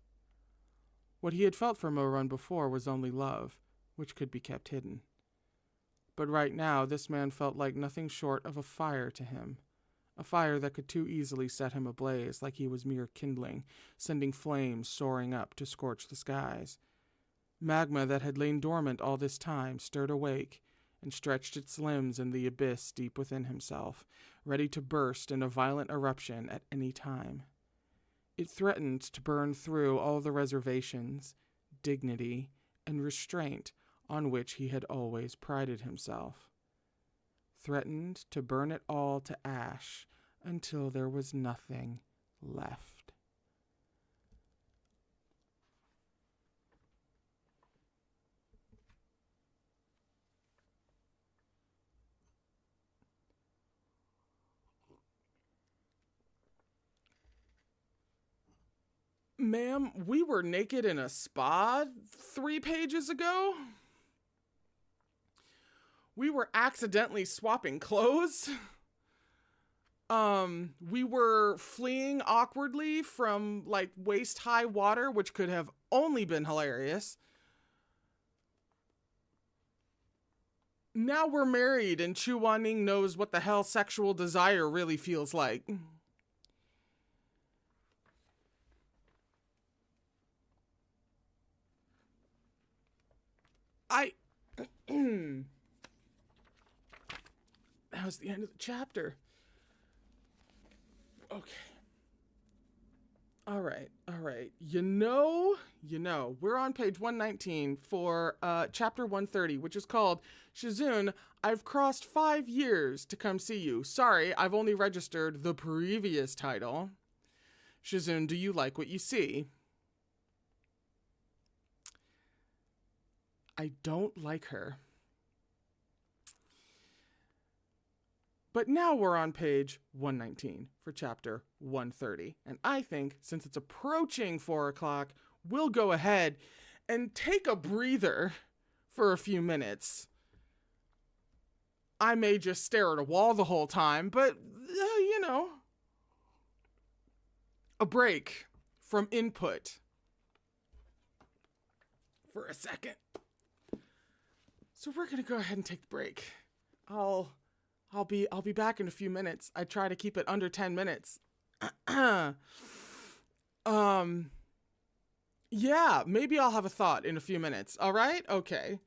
What he had felt for Mo Run before was only love, which could be kept hidden. But right now this man felt like nothing short of a fire to him, a fire that could too easily set him ablaze like he was mere kindling, sending flames soaring up to scorch the skies. Magma that had lain dormant all this time stirred awake, and stretched its limbs in the abyss deep within himself, ready to burst in a violent eruption at any time. It threatened to burn through all the reservations, dignity, and restraint on which he had always prided himself. Threatened to burn it all to ash until there was nothing left. Ma'am, we were naked in a spa 3 pages ago. We were accidentally swapping clothes. We were fleeing awkwardly from like waist-high water, which could have only been hilarious. Now we're married and Chu Wanning knows what the hell sexual desire really feels like. That was the end of the chapter. Okay. All right. You know, we're on page 119 for chapter 130, which is called Shizun, I've crossed 5 years to come see you. Sorry, I've only registered the previous title. Shizun, do you like what you see? I don't like her. But now we're on page 119 for chapter 130. And I think since it's approaching 4 o'clock, we'll go ahead and take a breather for a few minutes. I may just stare at a wall the whole time, but, a break from input for a second. So we're going to go ahead and take the break. I'll be back in a few minutes. I try to keep it under 10 minutes. Yeah, maybe I'll have a thought in a few minutes. All right? Okay.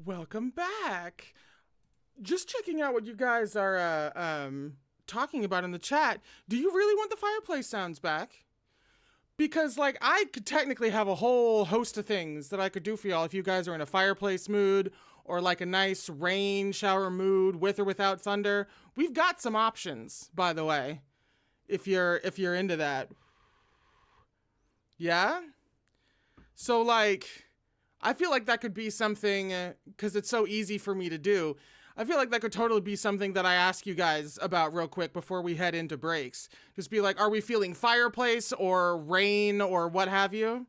Welcome back. Just checking out what you guys are talking about in the chat. Do you really want the fireplace sounds back? Because, like, I could technically have a whole host of things that I could do for y'all if you guys are in a fireplace mood or like a nice rain shower mood with or without thunder. We've got some options, by the way, if you're into that. Yeah? So, like, I feel like that could be something, because it's so easy for me to do. I feel like that could totally be something that I ask you guys about real quick before we head into breaks. Just be like, are we feeling fireplace or rain or what have you?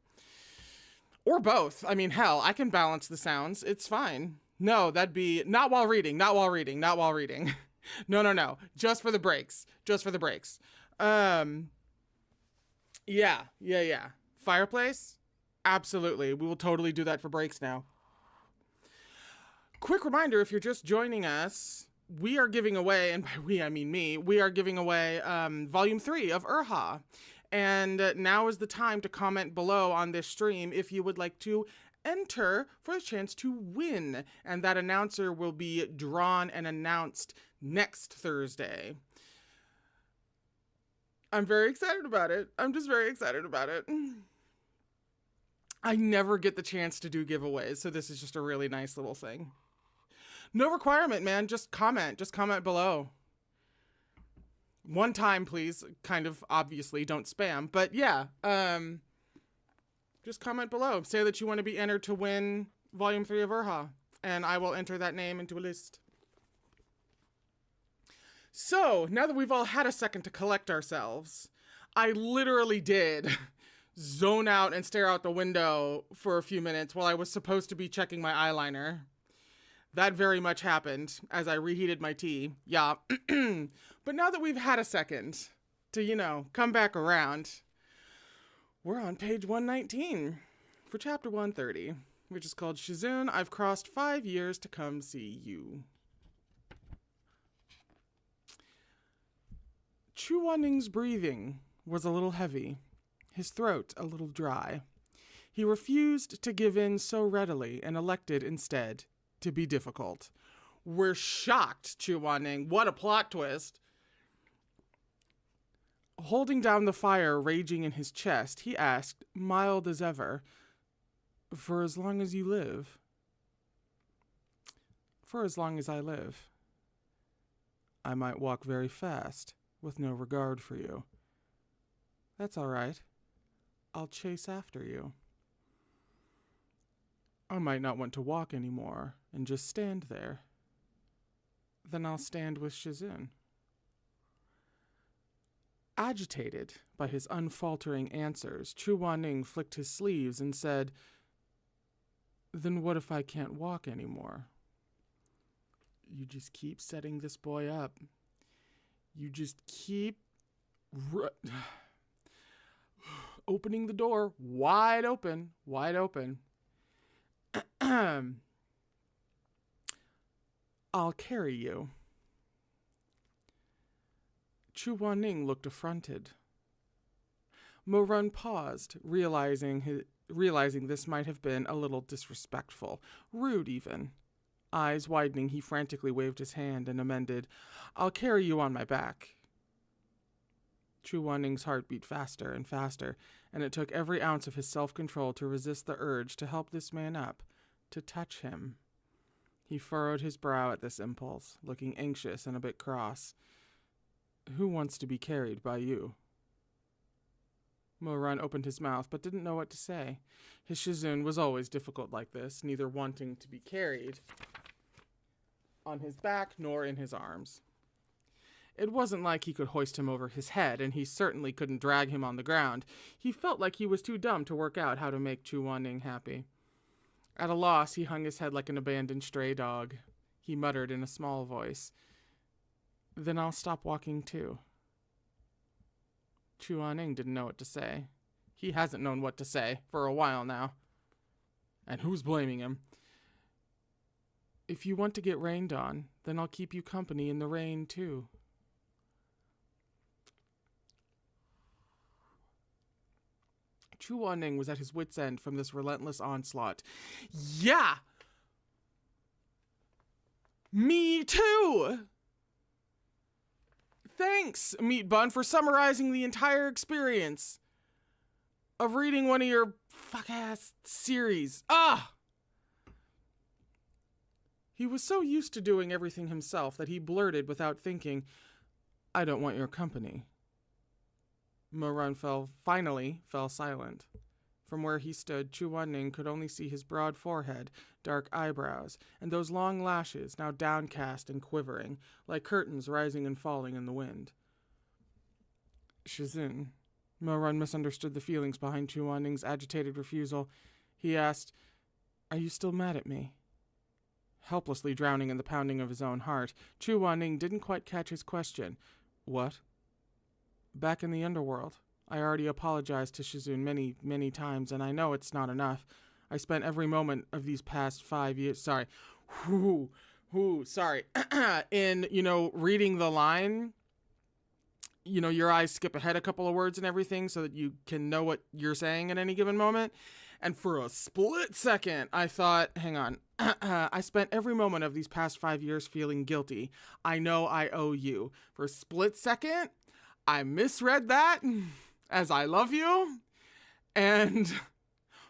Or both. I mean, hell, I can balance the sounds. It's fine. No, that'd be not while reading, not while reading, not while reading. No. Just for the breaks. Just for the breaks. Yeah. Fireplace? Absolutely. We will totally do that for breaks now. Quick reminder, if you're just joining us, we are giving away, and by we, I mean me, we are giving away Volume 3 of Erha. And now is the time to comment below on this stream if you would like to enter for a chance to win. And that announcer will be drawn and announced next Thursday. I'm very excited about it. I'm just very excited about it. I never get the chance to do giveaways, so this is just a really nice little thing. No requirement, man. Just comment below. One time, please. Kind of obviously, don't spam. But yeah, just comment below. Say that you want to be entered to win Volume 3 of Erha, and I will enter that name into a list. So, now that we've all had a second to collect ourselves, I literally did zone out and stare out the window for a few minutes while I was supposed to be checking my eyeliner. That very much happened as I reheated my tea. Yeah. But now that we've had a second to, you know, come back around, we're on page 119 for chapter 130, which is called Shizun, I've crossed 5 years to come see you. Chuaning's breathing was a little heavy, his throat a little dry. He refused to give in so readily and elected instead to be difficult. We're shocked, Chuaning. What a plot twist. Holding down the fire raging in his chest, he asked, mild as ever, for as long as you live. For as long as I live. I might walk very fast, with no regard for you. That's all right. I'll chase after you. I might not want to walk anymore and just stand there. Then I'll stand with Shizun. Agitated by his unfaltering answers, Chuaning flicked his sleeves and said, then what if I can't walk anymore? You just keep setting this boy up. You just keep Opening the door wide open. I'll carry you. Chu Wanning looked affronted. Mo-Run paused, realizing this might have been a little disrespectful, rude even. Eyes widening, he frantically waved his hand and amended, I'll carry you on my back. Chu Wanning's heart beat faster and faster, and it took every ounce of his self-control to resist the urge to help this man up, to touch him. He furrowed his brow at this impulse, looking anxious and a bit cross. Who wants to be carried by you? Mo-Run opened his mouth, but didn't know what to say. His Shizun was always difficult like this, neither wanting to be carried on his back nor in his arms. It wasn't like he could hoist him over his head, and he certainly couldn't drag him on the ground. He felt like he was too dumb to work out how to make Chu Wanning happy. At a loss, he hung his head like an abandoned stray dog. He muttered in a small voice, Then I'll stop walking too. Chu Wanning didn't know what to say. He hasn't known what to say for a while now. And who's blaming him? If you want to get rained on, then I'll keep you company in the rain too. Chu Wanning was at his wit's end from this relentless onslaught. Yeah! Me too! Thanks, Meat Bun, for summarizing the entire experience of reading one of your fuck-ass series. He was so used to doing everything himself that he blurted without thinking, I don't want your company. Mo-Run finally fell silent. From where he stood, Chu Wanning could only see his broad forehead, dark eyebrows, and those long lashes, now downcast and quivering, like curtains rising and falling in the wind. Shizun. Mo-Run misunderstood the feelings behind Chu Wanning's agitated refusal. He asked, Are you still mad at me? Helplessly drowning in the pounding of his own heart, Chu Wanning didn't quite catch his question. What? Back in the underworld, I already apologized to Shizun many, many times, and I know it's not enough. I spent every moment of these past 5 years, sorry, in, reading the line, your eyes skip ahead a couple of words and everything so that you can know what you're saying at any given moment. And for a split second, I thought, hang on, I spent every moment of these past 5 years feeling guilty. I know I owe you. For a split second, I misread that as I love you, and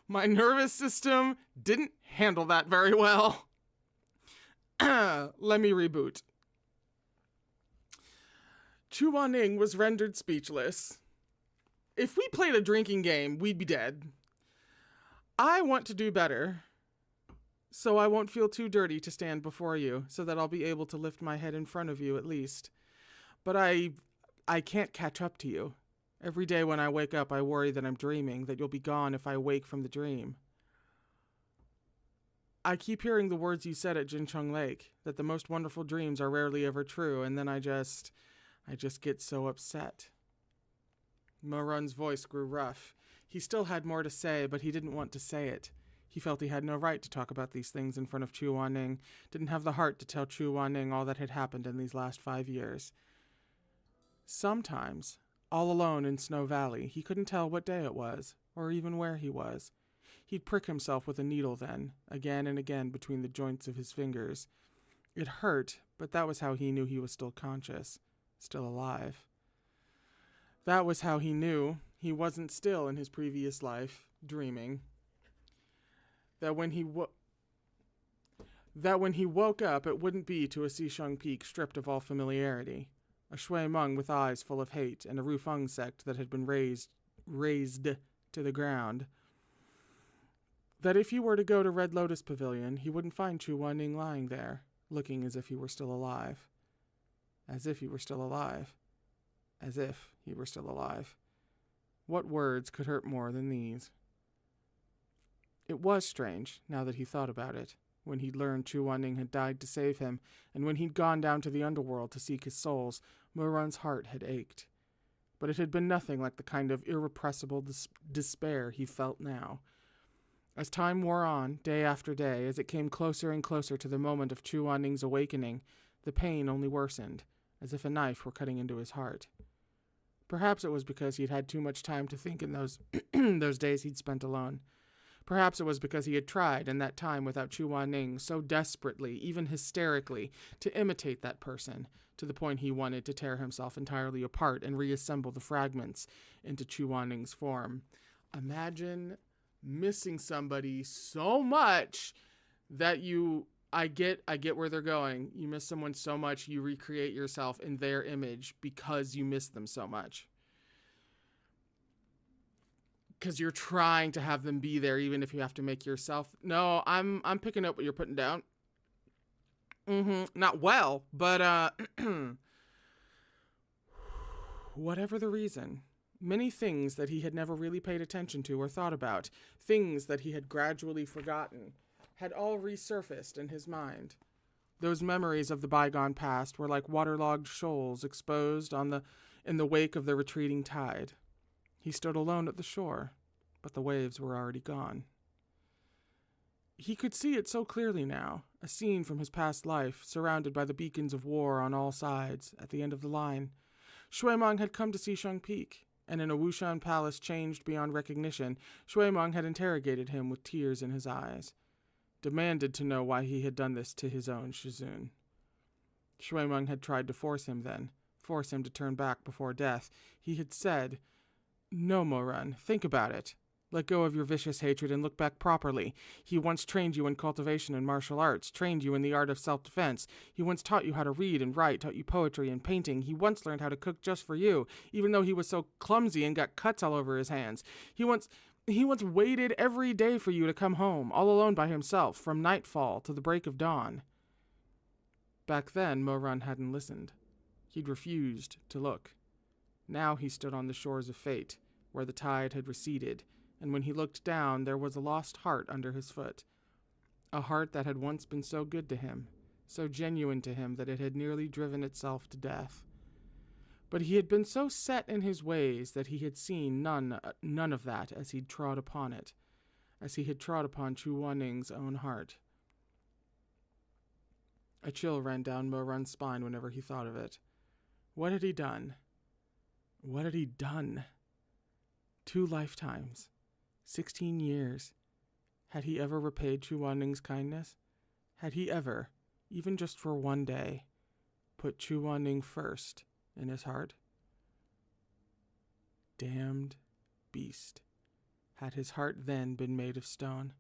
my nervous system didn't handle that very well. Let me reboot. Chu Wanning was rendered speechless. If we played a drinking game, we'd be dead. I want to do better, so I won't feel too dirty to stand before you, so that I'll be able to lift my head in front of you at least. But I can't catch up to you. Every day when I wake up, I worry that I'm dreaming, that you'll be gone if I wake from the dream. I keep hearing the words you said at Jincheng Lake, that the most wonderful dreams are rarely ever true, and then I just get so upset. Mo-Run's voice grew rough. He still had more to say, but he didn't want to say it. He felt he had no right to talk about these things in front of Chu Wanning, didn't have the heart to tell Chu Wanning all that had happened in these last 5 years. Sometimes, all alone in Snow Valley, he couldn't tell what day it was, or even where he was. He'd prick himself with a needle then, again and again between the joints of his fingers. It hurt, but that was how he knew he was still conscious, still alive. That was how he knew he wasn't still in his previous life, dreaming. That when he woke up, it wouldn't be to a Xisheng Peak stripped of all familiarity, a Shui Meng with eyes full of hate, and a Rufeng sect that had been razed to the ground. That if he were to go to Red Lotus Pavilion, he wouldn't find Chu Wanning lying there, looking as if he were still alive. As if he were still alive. As if he were still alive. What words could hurt more than these? It was strange, now that he thought about it, when he'd learned Chu Wanning had died to save him, and when he'd gone down to the underworld to seek his souls, Mo-Run's heart had ached. but it had been nothing like the kind of irrepressible despair he felt now. As time wore on, day after day, as it came closer and closer to the moment of Chu Wan-ning's awakening, the pain only worsened, as if a knife were cutting into his heart. Perhaps it was because he'd had too much time to think in those those days he'd spent alone. Perhaps it was because he had tried in that time without Chu Wan-ning so desperately, even hysterically, to imitate that person, to the point he wanted to tear himself entirely apart and reassemble the fragments into Chu Wan-ning's form. Imagine missing somebody so much that I get where they're going. You miss someone so much, you recreate yourself in their image because you miss them so much. Because you're trying to have them be there, even if you have to make yourself. No, I'm picking up what you're putting down. Not well, but whatever the reason, many things that he had never really paid attention to or thought about, things that he had gradually forgotten, had all resurfaced in his mind. Those memories of the bygone past were like waterlogged shoals exposed in the wake of the retreating tide. He stood alone at the shore, but the waves were already gone. He could see it so clearly now, a scene from his past life, surrounded by the beacons of war on all sides, at the end of the line. Shui-meng had come to Xisheng Peak, and in a Wushan palace changed beyond recognition, Shui-meng had interrogated him with tears in his eyes, demanded to know why he had done this to his own Shizun. Shui-meng had tried to force him to turn back before death. He had said, "No, Mo-run, think about it. Let go of your vicious hatred and look back properly. He once trained you in cultivation and martial arts, trained you in the art of self-defense. He once taught you how to read and write, taught you poetry and painting. He once learned how to cook just for you, even though he was so clumsy and got cuts all over his hands. He once waited every day for you to come home, all alone by himself, from nightfall to the break of dawn." Back then, Mo-run hadn't listened. He'd refused to look. Now he stood on the shores of fate, where the tide had receded, and when he looked down, there was a lost heart under his foot. A heart that had once been so good to him, so genuine to him that it had nearly driven itself to death. But he had been so set in his ways that he had seen none of that as he'd trod upon it, as he had trod upon Chu Wan-ning's own heart. A chill ran down Mo-run's spine whenever he thought of it. What had he done? What had he done? 2 lifetimes. 16 years. Had he ever repaid Chu Wan-ning's kindness? Had he ever, even just for one day, put Chu Wan-ning first in his heart? Damned beast. Had his heart then been made of stone?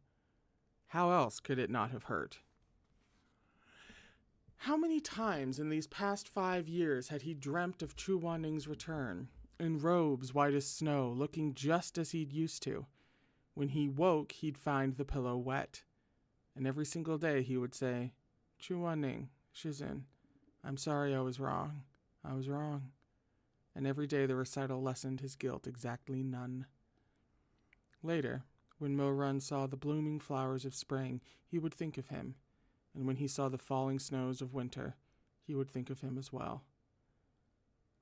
How else could it not have hurt? How many times in these past 5 years had he dreamt of Chu Wan-ning's return, in robes white as snow, looking just as he'd used to? When he woke, he'd find the pillow wet, and every single day he would say, "Chu Wan-ning, Shizun, I'm sorry I was wrong. I was wrong." And every day the recital lessened his guilt exactly none. Later, when Mo-run saw the blooming flowers of spring, he would think of him, and when he saw the falling snows of winter, he would think of him as well.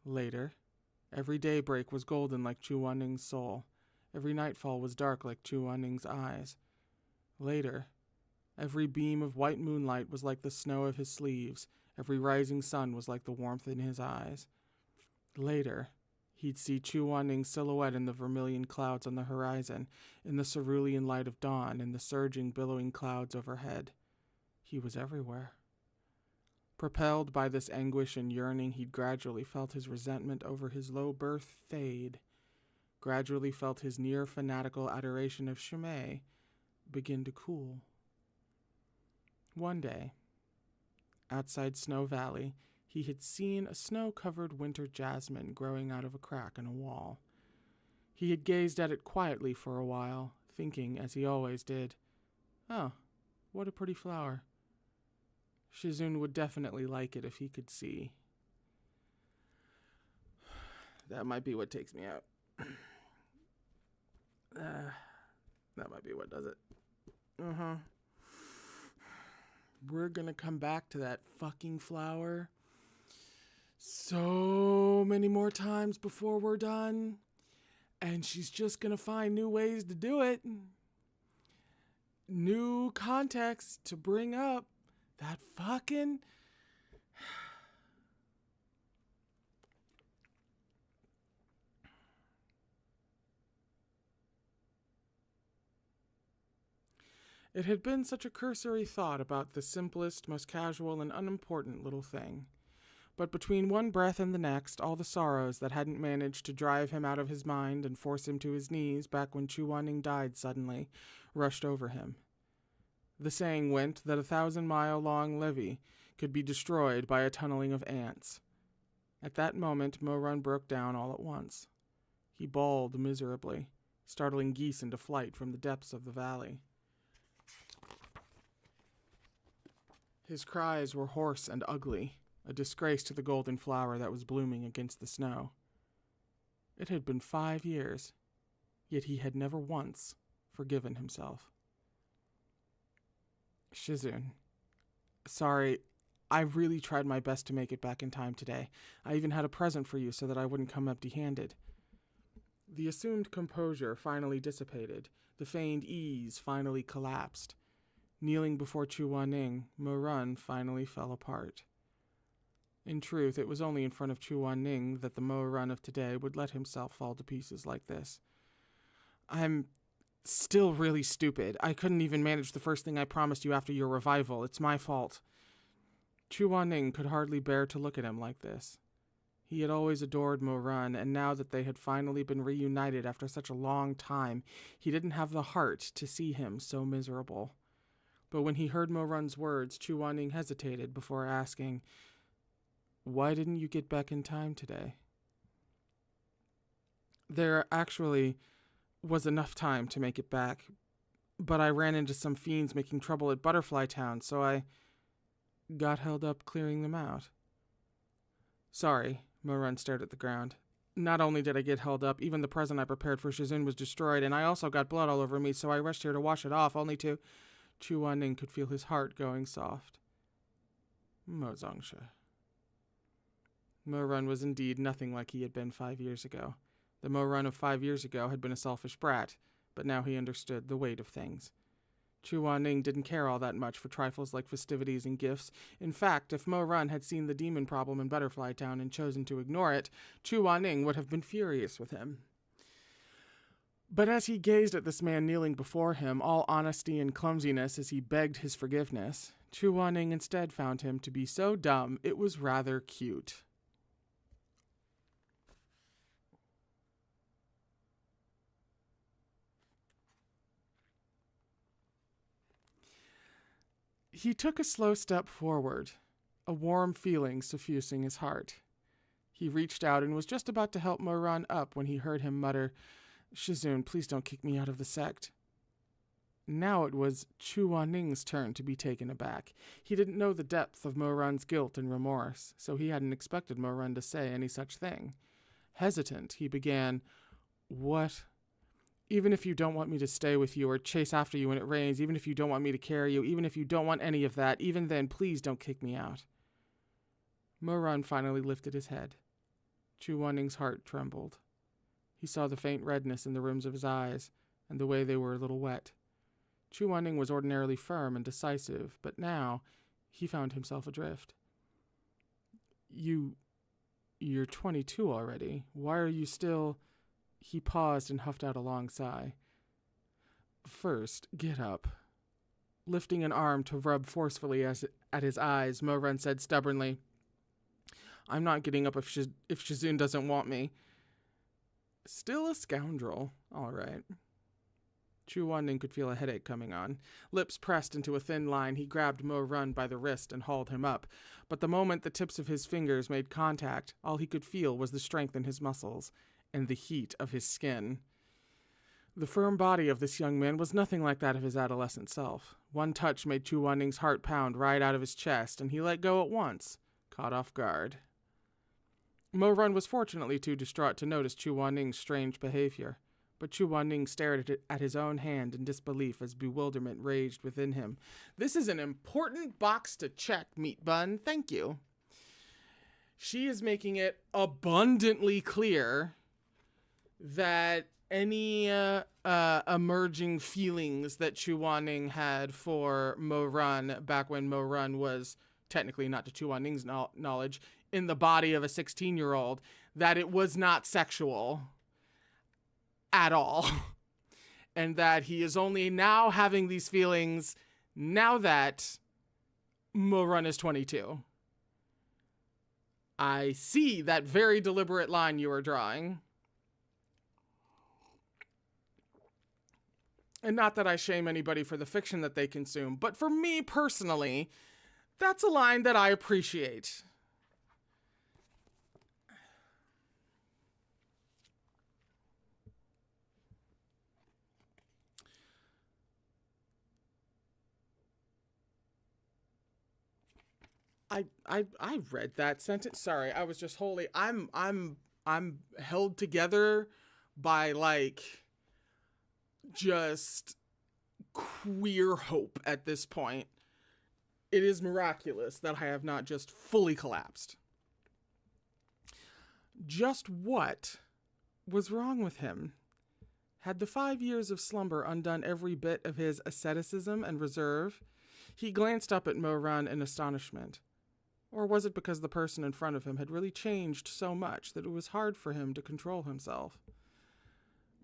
Later, every daybreak was golden like Chu Wan-ning's soul. Every nightfall was dark like Chu Wan-ning's eyes. Later, every beam of white moonlight was like the snow of his sleeves. Every rising sun was like the warmth in his eyes. Later, he'd see Chu Wan-ning's silhouette in the vermilion clouds on the horizon, in the cerulean light of dawn, in the surging, billowing clouds overhead. He was everywhere. Propelled by this anguish and yearning, he'd gradually felt his resentment over his low birth fade, gradually felt his near fanatical adoration of Shimei begin to cool. One day, outside Snow Valley, he had seen a snow-covered winter jasmine growing out of a crack in a wall. He had gazed at it quietly for a while, thinking, as he always did, "Oh, what a pretty flower. Shizun would definitely like it if he could see." That might be what takes me out. That might be what does it. We're gonna come back to that fucking flower so many more times before we're done. And she's just going to find new ways to do it. New context to bring up that fucking... It had been such a cursory thought about the simplest, most casual, and unimportant little thing. But between one breath and the next, all the sorrows that hadn't managed to drive him out of his mind and force him to his knees back when Chu Wanning died suddenly rushed over him. The saying went that a 1,000-mile-long levee could be destroyed by a tunneling of ants. At that moment, Mo Run broke down all at once. He bawled miserably, startling geese into flight from the depths of the valley. His cries were hoarse and ugly, a disgrace to the golden flower that was blooming against the snow. It had been 5 years, yet he had never once forgiven himself. Shizun, sorry, I really tried my best to make it back in time today. I even had a present for you so that I wouldn't come empty-handed. The assumed composure finally dissipated. The feigned ease finally collapsed. Kneeling before Chu Wanning, Mo Run finally fell apart. In truth, it was only in front of Chu Wanning that the Mo Run of today would let himself fall to pieces like this. I'm still really stupid. I couldn't even manage the first thing I promised you after your revival. It's my fault. Chu Wanning could hardly bear to look at him like this. He had always adored Mo Run, and now that they had finally been reunited after such a long time, he didn't have the heart to see him so miserable. But when he heard Mo Run's words, Chu Wanning hesitated before asking, "Why didn't you get back in time today?" There actually was enough time to make it back, but I ran into some fiends making trouble at Butterfly Town, so I got held up clearing them out. Sorry, Mo Run stared at the ground. Not only did I get held up, even the present I prepared for Shizun was destroyed, and I also got blood all over me, so I rushed here to wash it off, only to... Chu Wanning could feel his heart going soft. Mo Zongsha. Mo Run was indeed nothing like he had been 5 years ago. The Mo Run of 5 years ago had been a selfish brat, but now he understood the weight of things. Chu Wanning didn't care all that much for trifles like festivities and gifts. In fact, if Mo Run had seen the demon problem in Butterfly Town and chosen to ignore it, Chu Wanning would have been furious with him. But as he gazed at this man kneeling before him, all honesty and clumsiness as he begged his forgiveness, Chu Wanning instead found him to be so dumb it was rather cute. He took a slow step forward, a warm feeling suffusing his heart. He reached out and was just about to help Mo Run up when he heard him mutter, "Shizun, please don't kick me out of the sect." Now it was Chu Wanning's turn to be taken aback. He didn't know the depth of Mo Run's guilt and remorse, so he hadn't expected Mo Run to say any such thing. Hesitant, he began, "What? Even if you don't want me to stay with you or chase after you when it rains, even if you don't want me to carry you, even if you don't want any of that, even then, please don't kick me out." Mo Run finally lifted his head. Chu Wanning's heart trembled. He saw the faint redness in the rims of his eyes, and the way they were a little wet. Chu Wanning was ordinarily firm and decisive, but now he found himself adrift. You're 22 already. Why are you still... He paused and huffed out a long sigh. "First, get up." Lifting an arm to rub forcefully at his eyes, Mo Run said stubbornly, "I'm not getting up if Shizun doesn't want me." Still a scoundrel, all right. Chu Wanning could feel a headache coming on. Lips pressed into a thin line, he grabbed Mo Run by the wrist and hauled him up. But the moment the tips of his fingers made contact, all he could feel was the strength in his muscles and the heat of his skin. The firm body of this young man was nothing like that of his adolescent self. One touch made Chu Wanning's heart pound right out of his chest, and he let go at once, caught off guard. Mo Run was fortunately too distraught to notice Chu Wanning's strange behavior, but Chu Wanning stared at his own hand in disbelief as bewilderment raged within him. "This is an important box to check, meat bun. Thank you." She is making it abundantly clear that any emerging feelings that Chu Wanning had for Mo Run back when Mo Run was technically, not to Chu Wanning's knowledge, in the body of a 16-year-old, that it was not sexual at all. And that he is only now having these feelings now that Mo Run is 22. I see that very deliberate line you are drawing. And not that I shame anybody for the fiction that they consume, but for me personally, that's a line that I appreciate. I read that sentence. Sorry, I was just wholly I'm held together by like just queer hope at this point. It is miraculous that I have not just fully collapsed. Just what was wrong with him? Had the 5 years of slumber undone every bit of his asceticism and reserve? He glanced up at Mo Run in astonishment. Or was it because the person in front of him had really changed so much that it was hard for him to control himself?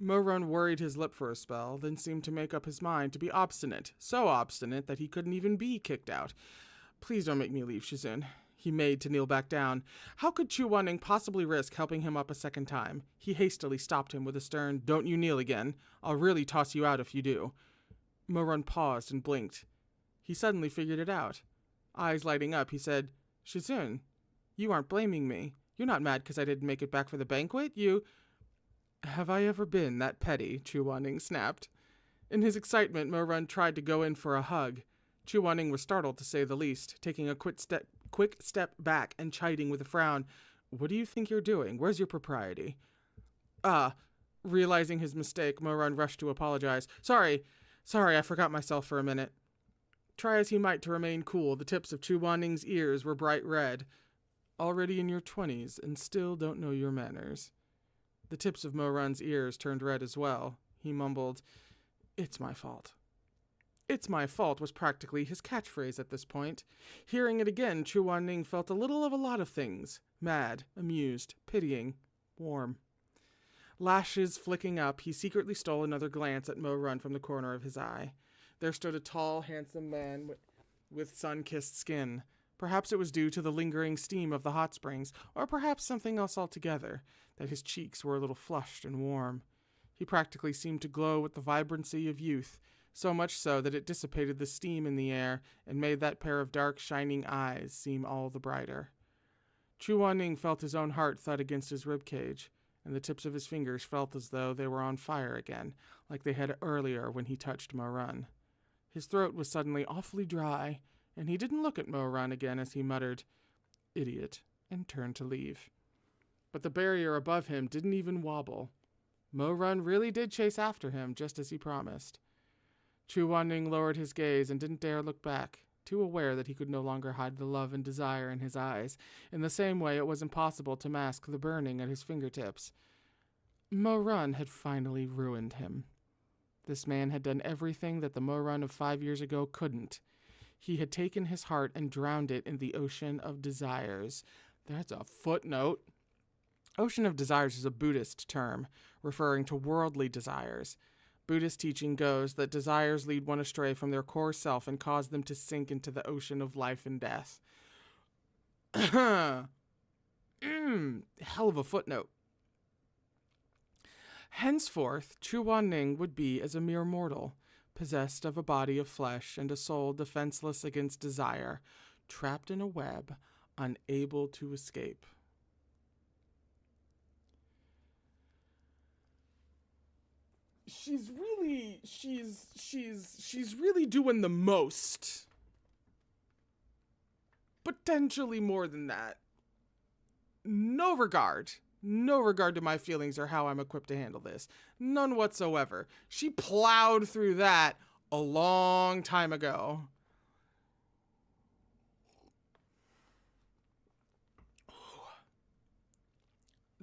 Mo Run worried his lip for a spell, then seemed to make up his mind to be obstinate, so obstinate that he couldn't even be kicked out. Please don't make me leave, Shizun. He made to kneel back down. How could Chu Wanning possibly risk helping him up a second time? He hastily stopped him with a stern, "Don't you kneel again. I'll really toss you out if you do." Mo Run paused and blinked. He suddenly figured it out. Eyes lighting up, he said, "Shizun, you aren't blaming me. You're not mad because I didn't make it back for the banquet. You—" "Have I ever been that petty?" Chu Wanning snapped. In his excitement, Mo Run tried to go in for a hug. Chu Wanning was startled, to say the least, taking a quick step back and chiding with a frown. "What do you think you're doing? Where's your propriety?" Realizing his mistake, Mo Run rushed to apologize. Sorry, I forgot myself for a minute." Try as he might to remain cool, the tips of Chu Wanning's ears were bright red. "Already in your 20s and still don't know your manners." The tips of Mo Run's ears turned red as well. He mumbled, "It's my fault." "It's my fault" was practically his catchphrase at this point. Hearing it again, Chu Wanning felt a little of a lot of things. Mad, amused, pitying, warm. Lashes flicking up, he secretly stole another glance at Mo Run from the corner of his eye. There stood a tall, handsome man with sun-kissed skin. Perhaps it was due to the lingering steam of the hot springs, or perhaps something else altogether, that his cheeks were a little flushed and warm. He practically seemed to glow with the vibrancy of youth, so much so that it dissipated the steam in the air and made that pair of dark, shining eyes seem all the brighter. Chu Wanning felt his own heart thud against his ribcage, and the tips of his fingers felt as though they were on fire again, like they had earlier when he touched Mo Run. His throat was suddenly awfully dry, and he didn't look at Mo Run again as he muttered, "Idiot," and turned to leave. But the barrier above him didn't even wobble. Mo Run really did chase after him, just as he promised. Chu Wanning lowered his gaze and didn't dare look back, too aware that he could no longer hide the love and desire in his eyes. In the same way, it was impossible to mask the burning at his fingertips. Mo Run had finally ruined him. This man had done everything that the Mo Run of 5 years ago couldn't. He had taken his heart and drowned it in the ocean of desires. That's a footnote. Ocean of desires is a Buddhist term, referring to worldly desires. Buddhist teaching goes that desires lead one astray from their core self and cause them to sink into the ocean of life and death. Hell of a footnote. Henceforth, Chu Wanning would be as a mere mortal, possessed of a body of flesh and a soul defenseless against desire, trapped in a web, unable to escape. She's really doing the most. Potentially more than that. No regard to my feelings or how I'm equipped to handle this. None whatsoever. She plowed through that a long time ago.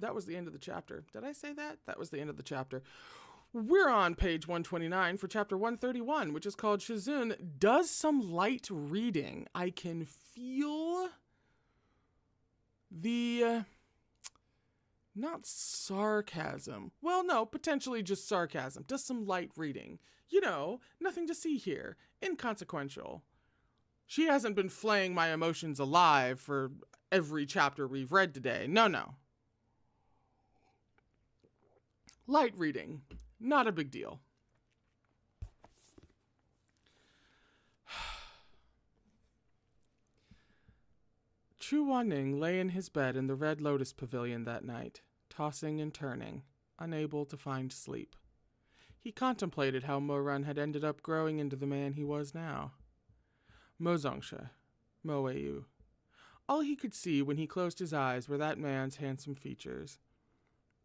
that was the end of the chapter. Did I say that? That was the end of the chapter. We're on page 129 for chapter 131, which is called Shizun Does Some Light Reading. I can feel the, not sarcasm. Well, no, potentially just sarcasm. Does some light reading. You know, nothing to see here. Inconsequential. She hasn't been flaying my emotions alive for every chapter we've read today. No. Light reading. Not a big deal. Chu Wanning lay in his bed in the Red Lotus Pavilion that night, tossing and turning, unable to find sleep. He contemplated how Mo Run had ended up growing into the man he was now. Mo Zongsha, Mo Yu. All he could see when he closed his eyes were that man's handsome features,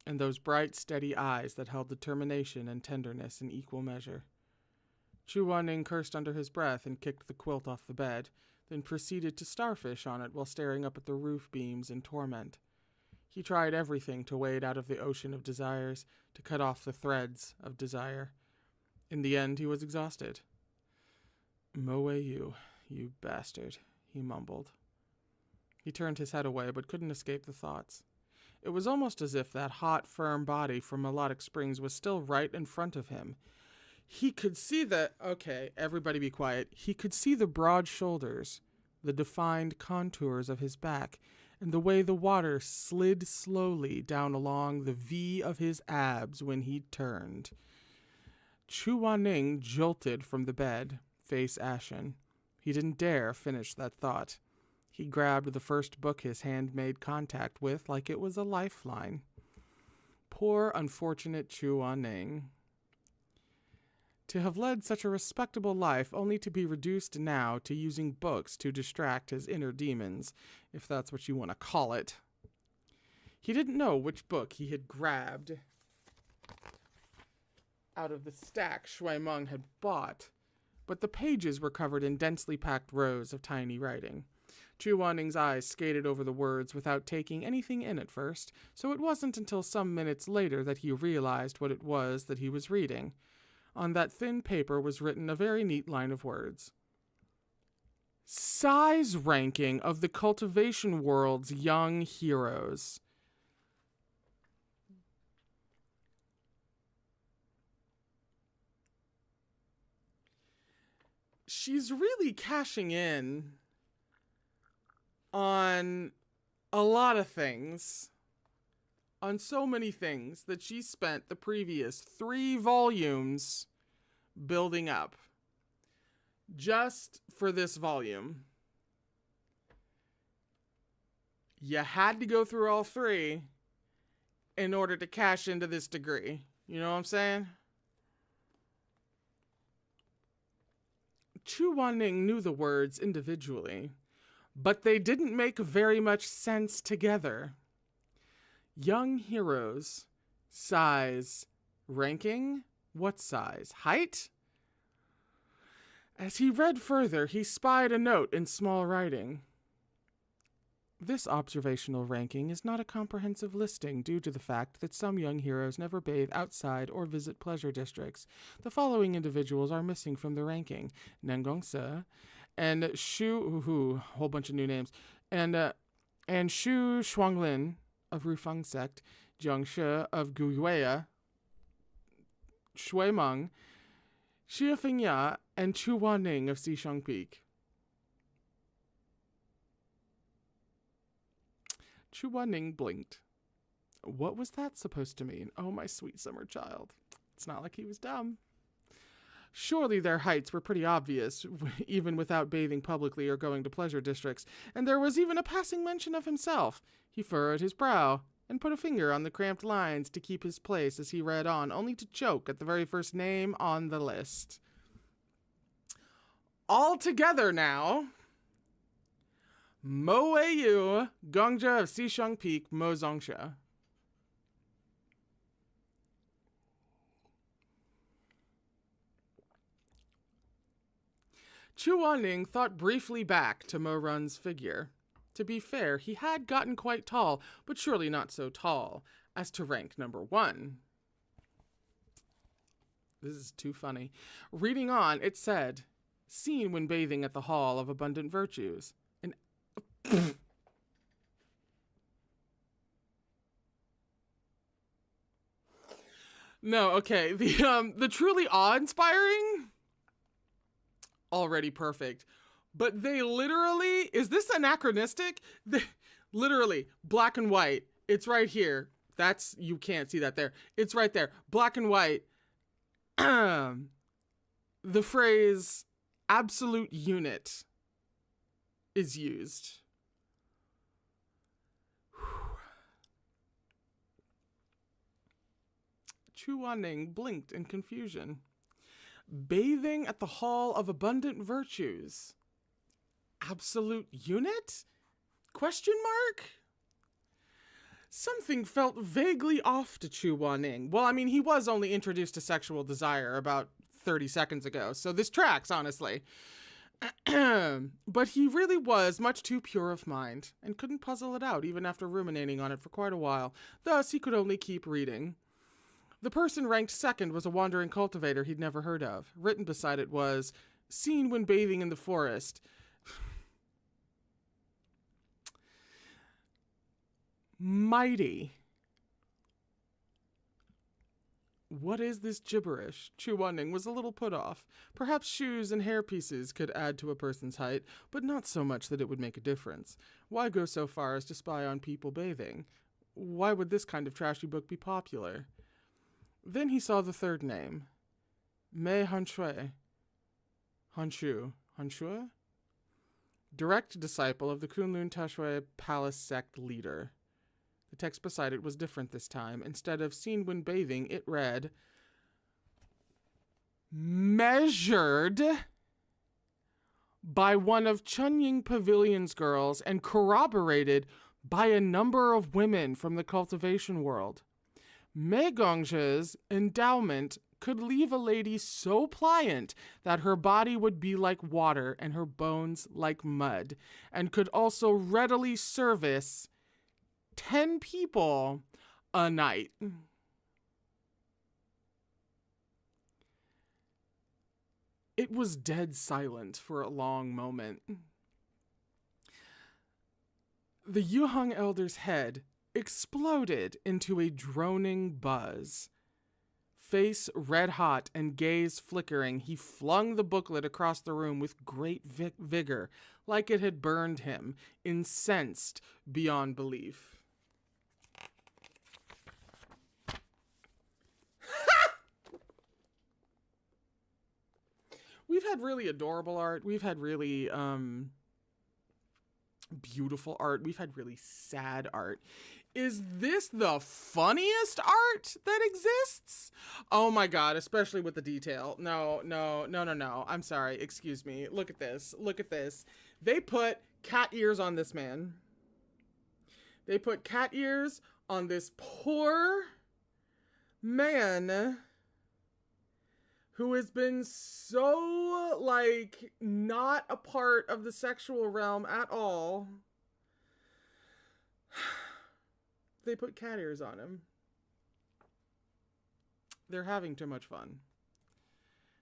and those bright, steady eyes that held determination and tenderness in equal measure. Chu Wanning cursed under his breath and kicked the quilt off the bed, then proceeded to starfish on it while staring up at the roof beams in torment. He tried everything to wade out of the ocean of desires, to cut off the threads of desire. In the end, he was exhausted. Mo Yu, you bastard, he mumbled. He turned his head away, but couldn't escape the thoughts. It was almost as if that hot, firm body from Melodic Springs was still right in front of him. He could see okay, everybody be quiet. He could see the broad shoulders, the defined contours of his back, and the way the water slid slowly down along the V of his abs when he turned. Chu Wanning jolted from the bed, face ashen. He didn't dare finish that thought. He grabbed the first book his hand made contact with like it was a lifeline. Poor, unfortunate Chu Wanning. To have led such a respectable life only to be reduced now to using books to distract his inner demons, if that's what you want to call it. He didn't know which book he had grabbed out of the stack Shui Meng had bought, but the pages were covered in densely packed rows of tiny writing. Chu Wanning's eyes skated over the words without taking anything in at first, so it wasn't until some minutes later that he realized what it was that he was reading. On that thin paper was written a very neat line of words. Size ranking of the cultivation world's young heroes. She's really cashing in on a lot of things, on so many things that she spent the previous 3 volumes building up just for this volume. You had to go through all 3 in order to cash into this degree. You know what I'm saying? Chu Wanning knew the words individually, but they didn't make very much sense together. Young heroes. Size. Ranking? What size? Height? As he read further, he spied a note in small writing. This observational ranking is not a comprehensive listing due to the fact that some young heroes never bathe outside or visit pleasure districts. The following individuals are missing from the ranking. Nengong-se and Shu, whole bunch of new names, and Shu Shuanglin of Rufeng Sect, Jiang Shi of Guyue, Shui Meng, Xie Fengya, and Chu Wanning of Xishang Peak. Chu Wanning blinked. What was that supposed to mean? Oh, my sweet summer child. It's not like he was dumb. Surely their heights were pretty obvious, even without bathing publicly or going to pleasure districts, and there was even a passing mention of himself. He furrowed his brow and put a finger on the cramped lines to keep his place as he read on, only to choke at the very first name on the list. All together now. Mo Yu, Gongja of Xishang Peak, Mo Zongsha. Chu Wanning thought briefly back to Mo Run's figure, To be fair, he had gotten quite tall, but surely not so tall as to rank number 1. This is too funny. Reading on, it said, seen when bathing at the Hall of Abundant Virtues. And no, okay. The truly awe-inspiring, already perfect. But they literally, is this anachronistic? Literally, black and white. It's right here. That's, you can't see that there. It's right there. Black and white. The phrase absolute unit is used. Chu Wanning blinked in confusion. Bathing at the Hall of Abundant Virtues. Absolute unit? Question mark? Something felt vaguely off to Chu Wanning. Well, I mean, he was only introduced to sexual desire about 30 seconds ago, so this tracks, honestly. But he really was much too pure of mind, and couldn't puzzle it out even after ruminating on it for quite a while. Thus, he could only keep reading. The person ranked second was a wandering cultivator he'd never heard of. Written beside it was, seen when bathing in the forest. Mighty. What is this gibberish? Chu Wanning was a little put off. Perhaps shoes and hair pieces could add to a person's height, but not so much that it would make a difference. Why go so far as to spy on people bathing? Why would this kind of trashy book be popular? Then he saw the third name. Mei Hanshui. Hanshui? Direct disciple of the Kunlun Tashui Palace sect leader. The text beside it was different this time. Instead of seen when bathing, it read, measured by one of Chunying Pavilion's girls and corroborated by a number of women from the cultivation world. Mei Gongzhe's endowment could leave a lady so pliant that her body would be like water and her bones like mud, and could also readily service 10 people a night. It was dead silent for a long moment. The Yuhang elder's head exploded into a droning buzz. Face red hot and gaze flickering, he flung the booklet across the room with great vigor, like it had burned him, incensed beyond belief. We've had really adorable art. We've had really beautiful art. We've had really sad art. Is this the funniest art that exists? Oh my god, especially with the detail. No. I'm sorry. Excuse me. Look at this. Look at this. They put cat ears on this man. They put cat ears on this poor man who has been so, like, not a part of the sexual realm at all. They put cat ears on him. They're having too much fun.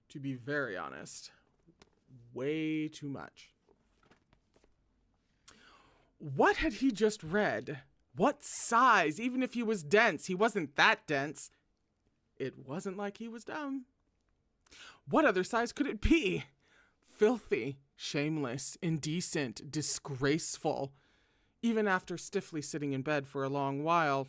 To be very honest. Way too much. What had he just read? What size? Even if he was dense, he wasn't that dense. It wasn't like he was dumb. What other size could it be? Filthy, shameless, indecent, disgraceful. Even after stiffly sitting in bed for a long while,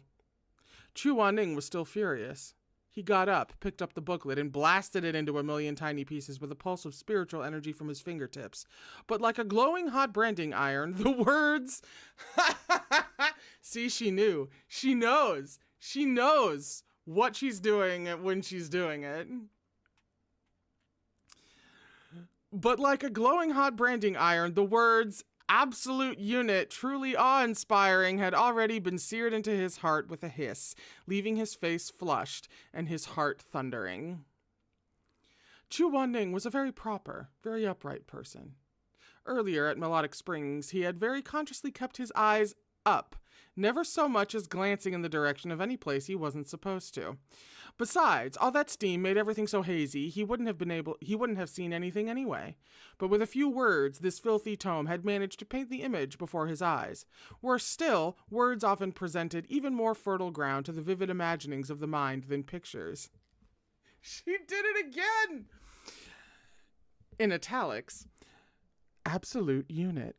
Chu Wanning was still furious. He got up, picked up the booklet, and blasted it into a million tiny pieces with a pulse of spiritual energy from his fingertips. But like a glowing hot branding iron, the words... See, she knew. She knows. She knows what she's doing when she's doing it. But like a glowing hot branding iron, the words absolute unit, truly awe-inspiring, had already been seared into his heart with a hiss, leaving his face flushed and his heart thundering. Chu Wanning was a very proper, very upright person. Earlier at Melodic Springs, he had very consciously kept his eyes up, never so much as glancing in the direction of any place he wasn't supposed to. Besides, all that steam made everything so hazy, he wouldn't have seen anything anyway. But with a few words, this filthy tome had managed to paint the image before his eyes. Worse still, words often presented even more fertile ground to the vivid imaginings of the mind than pictures. She did it again! In italics, absolute unit.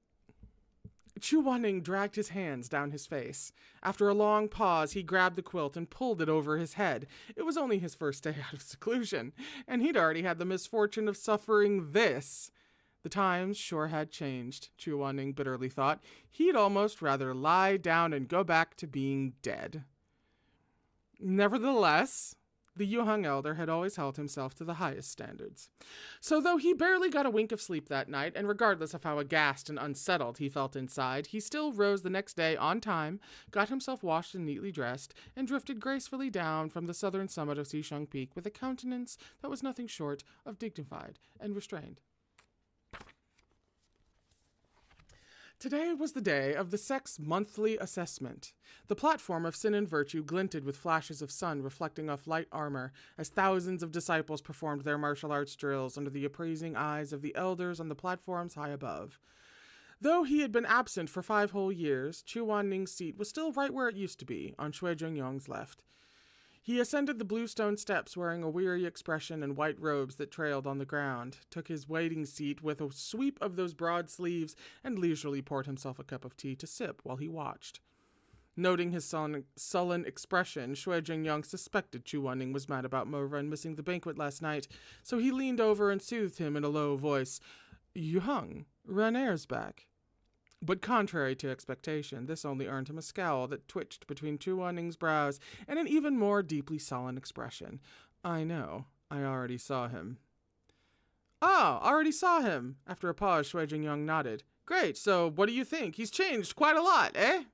Chu Wanning dragged his hands down his face. After a long pause, he grabbed the quilt and pulled it over his head. It was only his first day out of seclusion, and he'd already had the misfortune of suffering this. The times sure had changed, Chu Wanning bitterly thought. He'd almost rather lie down and go back to being dead. Nevertheless, the Yuheng elder had always held himself to the highest standards. So though he barely got a wink of sleep that night, and regardless of how aghast and unsettled he felt inside, he still rose the next day on time, got himself washed and neatly dressed, and drifted gracefully down from the southern summit of Xisheng Peak with a countenance that was nothing short of dignified and restrained. Today was the day of the sect's monthly assessment. The platform of sin and virtue glinted with flashes of sun reflecting off light armor as thousands of disciples performed their martial arts drills under the appraising eyes of the elders on the platforms high above. Though he had been absent for 5 whole years, Chu Wanning's seat was still right where it used to be, on Shui Jungyong's left. He ascended the blue stone steps wearing a weary expression and white robes that trailed on the ground, took his waiting seat with a sweep of those broad sleeves, and leisurely poured himself a cup of tea to sip while he watched. Noting his sullen expression, Shui Jungyong suspected Chu Wanning was mad about Mo Run missing the banquet last night, so he leaned over and soothed him in a low voice. "Yuheng, Renair's back." But contrary to expectation, this only earned him a scowl that twitched between Chu Wanning's brows and an even more deeply sullen expression. "I know. I already saw him." "Oh, already saw him." After a pause, Shui Jingyong nodded. "Great, so what do you think? He's changed quite a lot, eh?"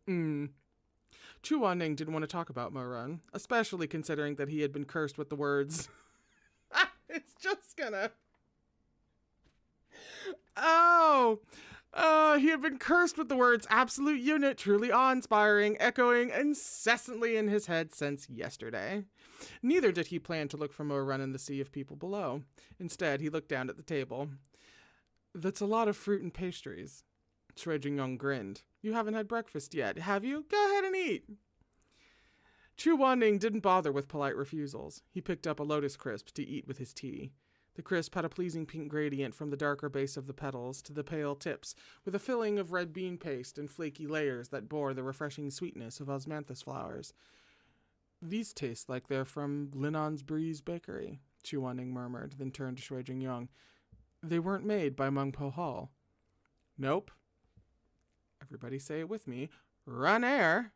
Chu Wanning didn't want to talk about Mo Run, especially considering that he had been cursed with the words. It's just gonna... he had been cursed with the words absolute unit, truly awe-inspiring, echoing incessantly in his head since yesterday. Neither did he plan to look for Mo Run in the sea of people below. Instead, he looked down at the table. "That's a lot of fruit and pastries." Shui Jingyong grinned. "You haven't had breakfast yet, have you? Go ahead and eat." Chu Wanning didn't bother with polite refusals. He picked up a lotus crisp to eat with his tea. The crisp had a pleasing pink gradient from the darker base of the petals to the pale tips, with a filling of red bean paste and flaky layers that bore the refreshing sweetness of osmanthus flowers. "These taste like they're from Linan's Breeze Bakery," Chu Wanning murmured, then turned to Shui Jingyong. "They weren't made by Mengpo Hall." "Nope." Everybody say it with me. "Renair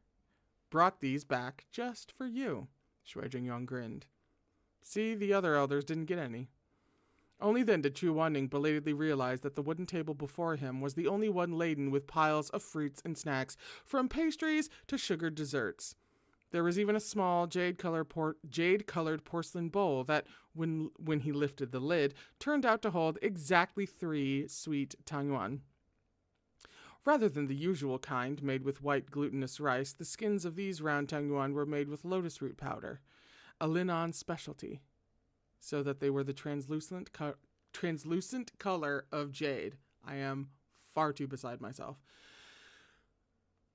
brought these back just for you." Shui Jingyong grinned. "See, the other elders didn't get any." Only then did Chu Wanning belatedly realize that the wooden table before him was the only one laden with piles of fruits and snacks, from pastries to sugared desserts. There was even a small jade-colored porcelain bowl that, when he lifted the lid, turned out to hold exactly 3 sweet tangyuan. Rather than the usual kind made with white glutinous rice, the skins of these round tangyuan were made with lotus root powder, a Linan specialty, so that they were the translucent color of jade. I am far too beside myself.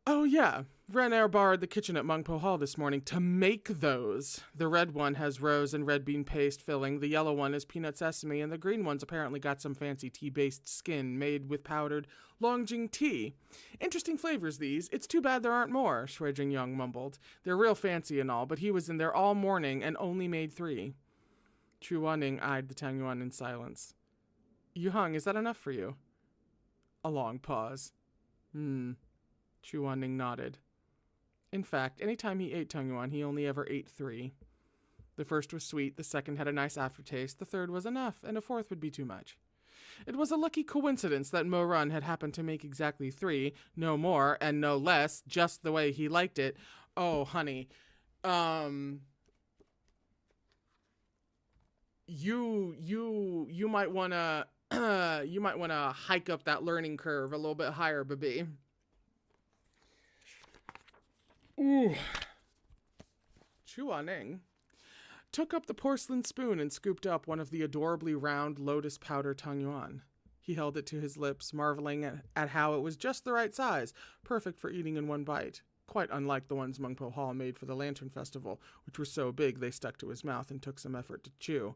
Oh yeah, Renair borrowed the kitchen at Mengpo Hall this morning to make those. The red one has rose and red bean paste filling, the yellow one is peanut sesame, and the green one's apparently got some fancy tea-based skin made with powdered Longjing tea. Interesting flavors these. It's too bad there aren't more, Shui Jingyong mumbled. They're real fancy and all, but he was in there all morning and only made 3. Chu Wanning eyed the tangyuan in silence. "Yuheng, is that enough for you?" A long pause. Chu Wanning nodded. In fact, any time he ate tangyuan, he only ever ate 3. The first was sweet, the second had a nice aftertaste, the third was enough, and a fourth would be too much. It was a lucky coincidence that Mo Run had happened to make exactly 3, no more and no less, just the way he liked it. Oh, honey, you might want to You might want to hike up that learning curve a little bit higher, baby. Ooh. Chuaning took up the porcelain spoon and scooped up one of the adorably round lotus powder tangyuan. He held it to his lips, marveling at how it was just the right size, perfect for eating in one bite. Quite unlike the ones Mungpo Hall made for the Lantern Festival, which were so big they stuck to his mouth and took some effort to chew.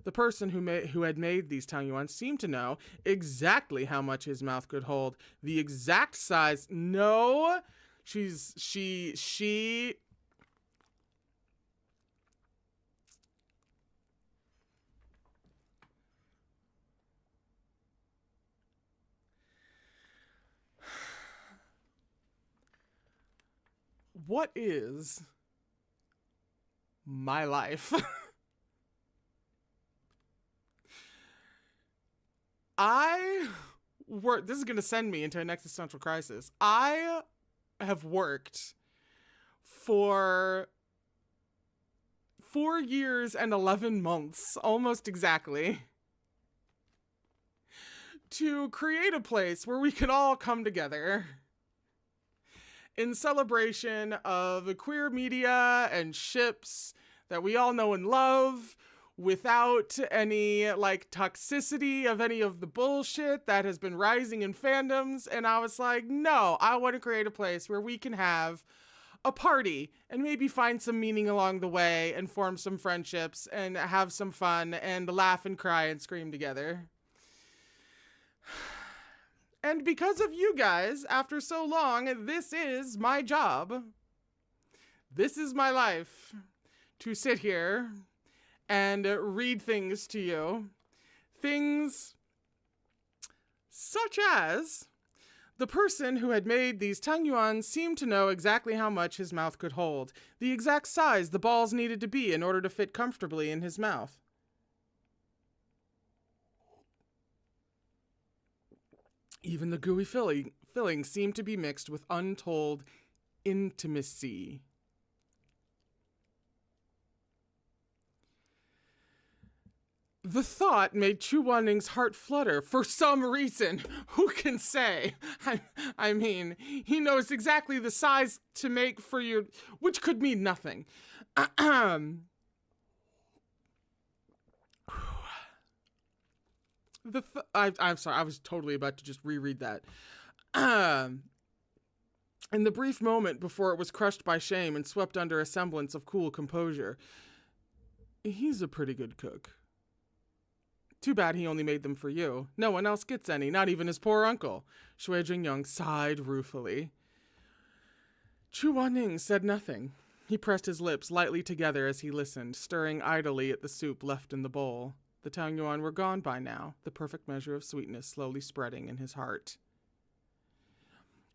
The person who had made these tangyuan seemed to know exactly how much his mouth could hold. The exact size. No, she. What is my life? This is going to send me into an existential crisis. I have worked for 4 years and 11 months, almost exactly, to create a place where we can all come together in celebration of the queer media and ships that we all know and love, without any toxicity of any of the bullshit that has been rising in fandoms. And I was like, no, I want to create a place where we can have a party and maybe find some meaning along the way and form some friendships and have some fun and laugh and cry and scream together. And because of you guys, after so long, this is my job. This is my life, to sit here and read things to you. Things such as the person who had made these tangyuan seemed to know exactly how much his mouth could hold, the exact size the balls needed to be in order to fit comfortably in his mouth. Even the gooey filling seemed to be mixed with untold intimacy. The thought made Chu Waning's heart flutter for some reason. Who can say? I mean, he knows exactly the size to make for your, which could mean nothing. I'm sorry, I was totally about to just reread that. In the brief moment before it was crushed by shame and swept under a semblance of cool composure, he's a pretty good cook. Too bad he only made them for you. No one else gets any, not even his poor uncle. Shui Jingyang sighed ruefully. Chu Wanning said nothing. He pressed his lips lightly together as he listened, stirring idly at the soup left in the bowl. The tangyuan were gone by now, the perfect measure of sweetness slowly spreading in his heart.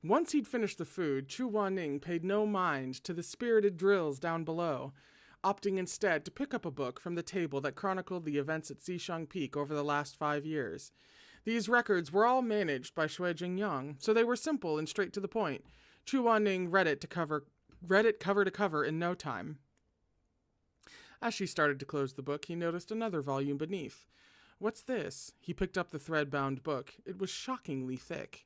Once he'd finished the food, Chu Wanning paid no mind to the spirited drills down below, opting instead to pick up a book from the table that chronicled the events at Xishang Peak over the last 5 years. These records were all managed by Shui Jingyang, so they were simple and straight to the point. Chu Wanning read it cover to cover in no time. As she started to close the book, he noticed another volume beneath. What's this? He picked up the thread-bound book. It was shockingly thick.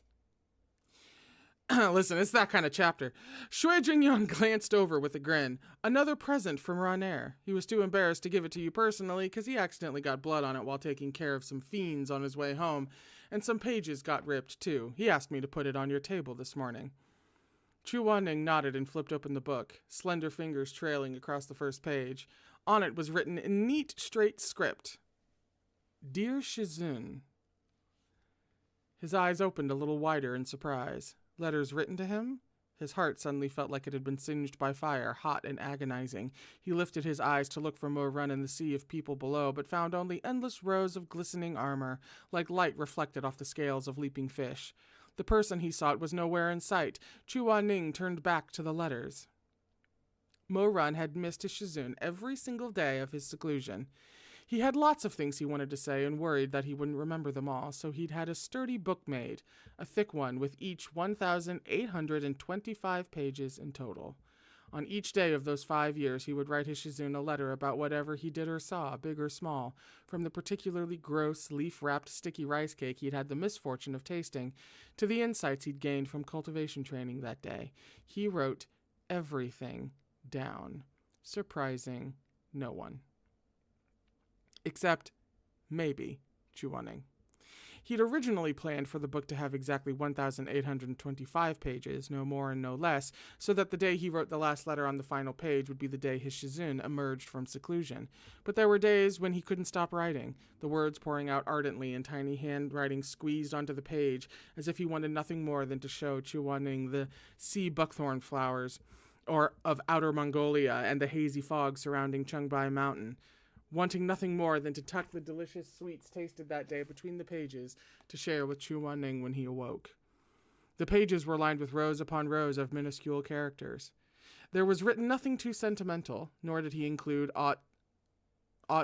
Listen, it's that kind of chapter. Shui Jingyang glanced over with a grin. Another present from Raner. He was too embarrassed to give it to you personally because he accidentally got blood on it while taking care of some fiends on his way home, and some pages got ripped too. He asked me to put it on your table this morning. Chu Wanning nodded and flipped open the book, slender fingers trailing across the first page. On it was written in neat, straight script. Dear Shizun. His eyes opened a little wider in surprise. Letters written to him? His heart suddenly felt like it had been singed by fire, hot and agonizing. He lifted his eyes to look for Mo Run in the sea of people below, but found only endless rows of glistening armor, like light reflected off the scales of leaping fish. The person he sought was nowhere in sight. Chu Wanning turned back to the letters. Mo Run had missed his Shizun every single day of his seclusion. He had lots of things he wanted to say and worried that he wouldn't remember them all, so he'd had a sturdy book made, a thick one with each 1,825 pages in total. On each day of those 5 years, he would write his Shizun a letter about whatever he did or saw, big or small, from the particularly gross, leaf-wrapped sticky rice cake he'd had the misfortune of tasting, to the insights he'd gained from cultivation training that day. He wrote everything down, surprising no one. Except, maybe, Chuaning. He'd originally planned for the book to have exactly 1,825 pages, no more and no less, so that the day he wrote the last letter on the final page would be the day his Shizun emerged from seclusion. But there were days when he couldn't stop writing, the words pouring out ardently in tiny handwriting squeezed onto the page, as if he wanted nothing more than to show Chuaning the sea buckthorn flowers or of outer Mongolia and the hazy fog surrounding Chungbai Mountain, wanting nothing more than to tuck the delicious sweets tasted that day between the pages to share with Chuaning when he awoke. The pages were lined with rows upon rows of minuscule characters. There was written nothing too sentimental, nor did he include aught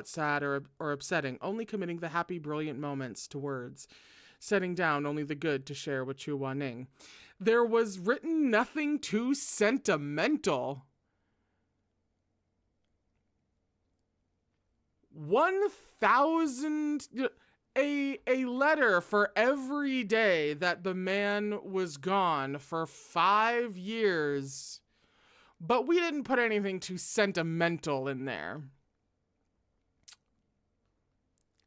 sad or upsetting, only committing the happy, brilliant moments to words, setting down only the good to share with Chuaning. There was written nothing too sentimental. 1,000, a letter for every day that the man was gone for 5 years. But we didn't put anything too sentimental in there.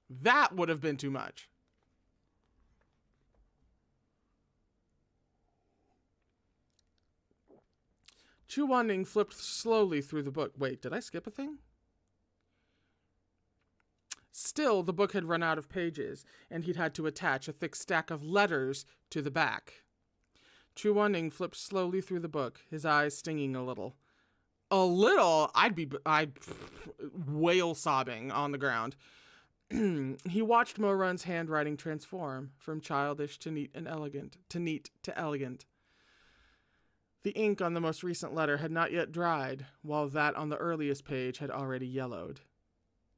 That would have been too much. Chuaning flipped slowly through the book. Wait, did I skip a thing? Still, the book had run out of pages, and he'd had to attach a thick stack of letters to the back. Chuaning flipped slowly through the book, his eyes stinging a little. A little? I'd wail sobbing on the ground. He watched Mo-run's handwriting transform from childish to neat to elegant. The ink on the most recent letter had not yet dried, while that on the earliest page had already yellowed.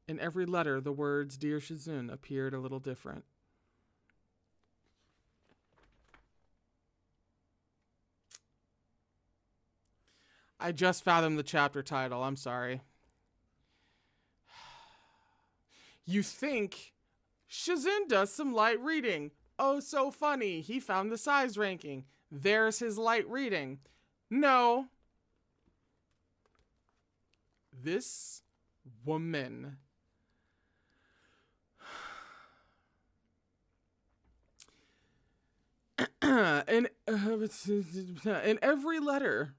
In every letter, the words Dear Shizun appeared a little different. I just fathomed the chapter title. I'm sorry. You think Shizun does some light reading. Oh, so funny. He found the size ranking. There's his light reading. No. This woman. In every letter,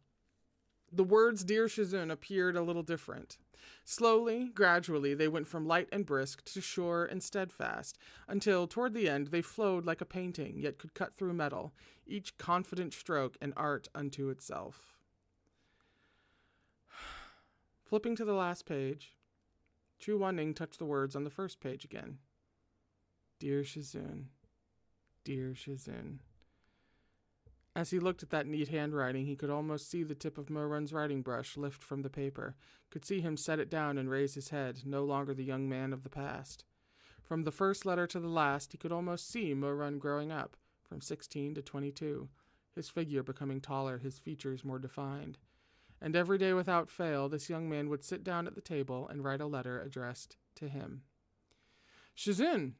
the words Dear Shizun appeared a little different. Slowly, gradually, they went from light and brisk to sure and steadfast, until, toward the end, they flowed like a painting, yet could cut through metal, each confident stroke an art unto itself. Flipping to the last page, Chuaning touched the words on the first page again. Dear Shizun, Dear Shizun. As he looked at that neat handwriting, he could almost see the tip of Mo-run's writing brush lift from the paper, could see him set it down and raise his head, no longer the young man of the past. From the first letter to the last, he could almost see Mo-run growing up, from 16 to 22, his figure becoming taller, his features more defined. And every day without fail, this young man would sit down at the table and write a letter addressed to him. Shizun!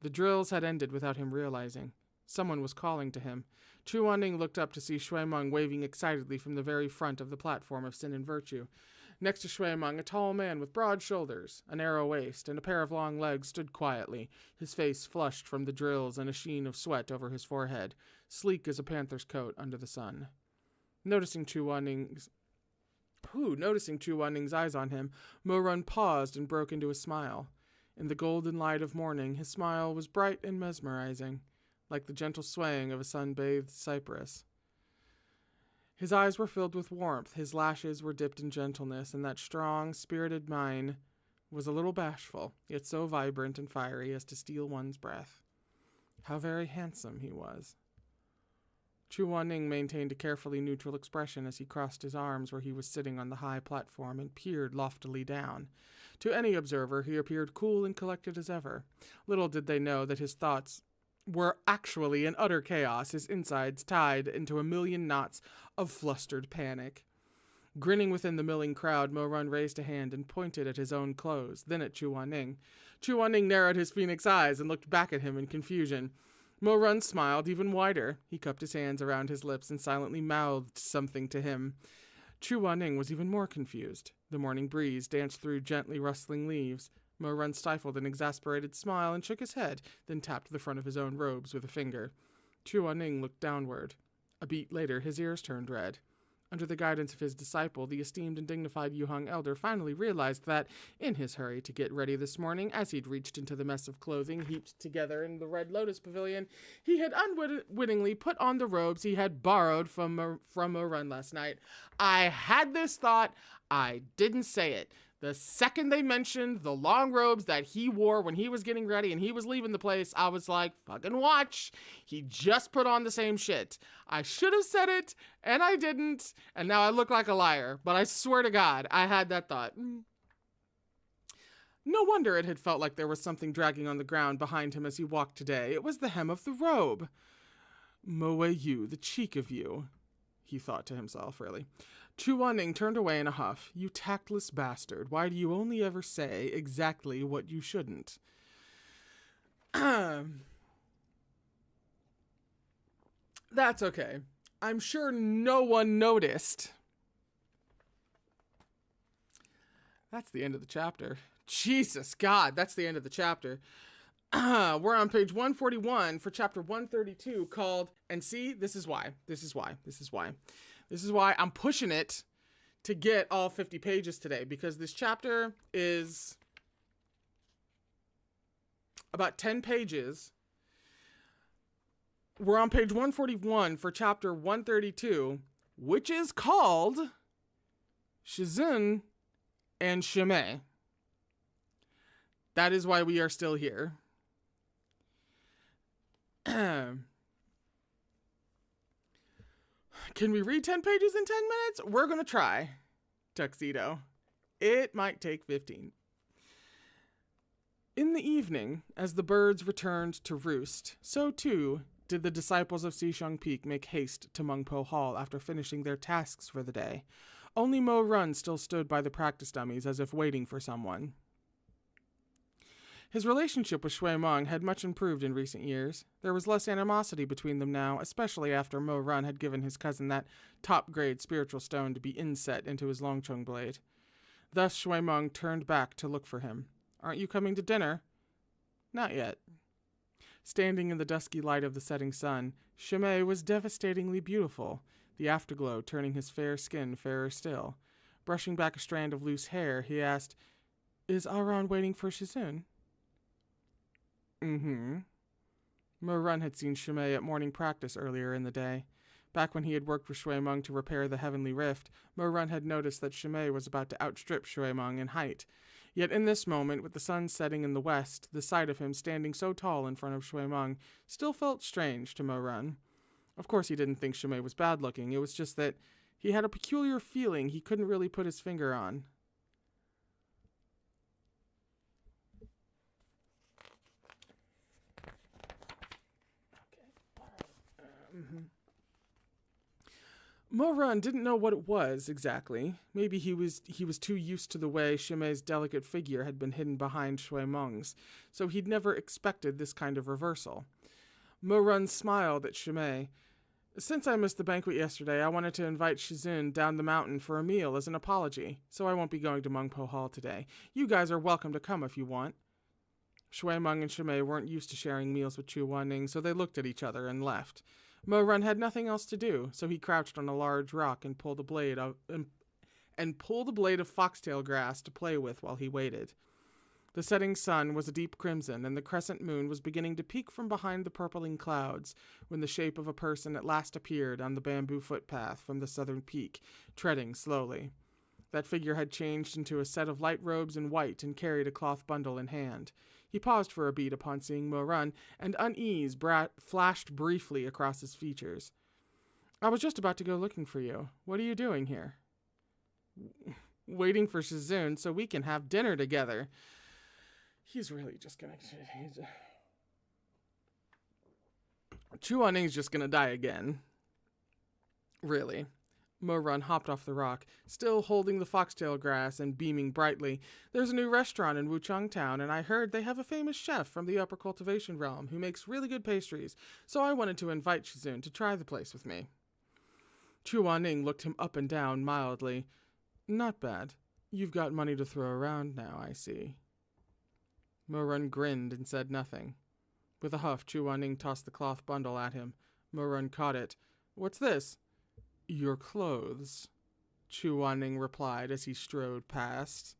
The drills had ended without him realizing. Someone was calling to him. Chuaning looked up to see Shui-meng waving excitedly from the very front of the platform of Sin and Virtue. Next to Shui-meng, a tall man with broad shoulders, a narrow waist, and a pair of long legs stood quietly, his face flushed from the drills and a sheen of sweat over his forehead, sleek as a panther's coat under the sun. Noticing Chuaning's eyes on him, Mo-run paused and broke into a smile. In the golden light of morning, his smile was bright and mesmerizing, like the gentle swaying of a sun-bathed cypress. His eyes were filled with warmth, his lashes were dipped in gentleness, and that strong, spirited mien was a little bashful, yet so vibrant and fiery as to steal one's breath. How very handsome he was. Chuaning maintained a carefully neutral expression as he crossed his arms where he was sitting on the high platform and peered loftily down. To any observer, he appeared cool and collected as ever. Little did they know that his thoughts were actually in utter chaos, his insides tied into a million knots of flustered panic. Grinning within the milling crowd, Mo Run raised a hand and pointed at his own clothes, then at Chu Wan-ning. Chu Wan-ning narrowed his phoenix eyes and looked back at him in confusion. Mo Run smiled even wider. He cupped his hands around his lips and silently mouthed something to him. Chu Wan-ning was even more confused. The morning breeze danced through gently rustling leaves. Mo Run stifled an exasperated smile and shook his head, then tapped the front of his own robes with a finger. Chu Wan-ning looked downward. A beat later, his ears turned red. Under the guidance of his disciple, the esteemed and dignified Yuheng elder finally realized that, in his hurry to get ready this morning, as he'd reached into the mess of clothing heaped together in the Red Lotus Pavilion, he had unwittingly put on the robes he had borrowed from Mo Run last night. I had this thought. I didn't say it. The second they mentioned the long robes that he wore when he was getting ready and he was leaving the place, I was like, fucking watch. He just put on the same shit. I should have said it, and I didn't, and now I look like a liar. But I swear to God, I had that thought. No wonder it had felt like there was something dragging on the ground behind him as he walked today. It was the hem of the robe. Moe you, the cheek of you, he thought to himself, really. Chu Wan-ning turned away in a huff. You tactless bastard. Why do you only ever say exactly what you shouldn't? That's okay. I'm sure no one noticed. That's the end of the chapter. Jesus God, that's the end of the chapter. We're on page 141 for chapter 132 called, and see, this is why I'm pushing it to get all 50 pages today, because this chapter is about 10 pages. We're on page 141 for chapter 132, which is called Shizun and Shimei. That is why we are still here. Can we read 10 pages in 10 minutes? We're going to try. Tuxedo. It might take 15. In the evening, as the birds returned to roost, so too did the disciples of Xisheng Peak make haste to Mengpo Hall after finishing their tasks for the day. Only Mo Run still stood by the practice dummies as if waiting for someone. His relationship with Shui Meng had much improved in recent years. There was less animosity between them now, especially after Mo Run had given his cousin that top-grade spiritual stone to be inset into his Longcheng blade. Thus Shui Meng turned back to look for him. Aren't you coming to dinner? Not yet. Standing in the dusky light of the setting sun, Shimei was devastatingly beautiful, the afterglow turning his fair skin fairer still. Brushing back a strand of loose hair, he asked, Is Aran waiting for Shizun? Mm-hmm. Mo Run had seen Shimei at morning practice earlier in the day. Back when he had worked with Shui Meng to repair the Heavenly Rift, Mo Run had noticed that Shimei was about to outstrip Shui Meng in height. Yet in this moment, with the sun setting in the west, the sight of him standing so tall in front of Shui Meng still felt strange to Mo Run. Of course he didn't think Shimei was bad-looking, it was just that he had a peculiar feeling he couldn't really put his finger on. Mo Run didn't know what it was exactly. Maybe he was too used to the way Shimei's delicate figure had been hidden behind Shui Meng's, so he'd never expected this kind of reversal. Mo Run smiled at Shimei. Since I missed the banquet yesterday, I wanted to invite Shizun down the mountain for a meal as an apology, so I won't be going to Mengpo Hall today. You guys are welcome to come if you want. Shui Meng and Shimei weren't used to sharing meals with Chu Wan-ning, so they looked at each other and left. Mo Run had nothing else to do, so he crouched on a large rock and pulled a blade of foxtail grass to play with while he waited. The setting sun was a deep crimson, and the crescent moon was beginning to peek from behind the purpling clouds when the shape of a person at last appeared on the bamboo footpath from the southern peak, treading slowly. That figure had changed into a set of light robes in white and carried a cloth bundle in hand. He paused for a beat upon seeing Mo Run, and unease flashed briefly across his features. I was just about to go looking for you. What are you doing here? Waiting for Shizun so we can have dinner together. He's really just gonna... Chu Wan-ning's just gonna die again. Really. Mo-Run hopped off the rock, still holding the foxtail grass and beaming brightly. There's a new restaurant in Wuchang Town, and I heard they have a famous chef from the upper cultivation realm who makes really good pastries, so I wanted to invite Shizun to try the place with me. Chu Wanning looked him up and down mildly. Not bad. You've got money to throw around now, I see. Mo-Run grinned and said nothing. With a huff, Chu Wanning tossed the cloth bundle at him. Mo-Run caught it. What's this? Your clothes, Chu Wanning replied as he strode past.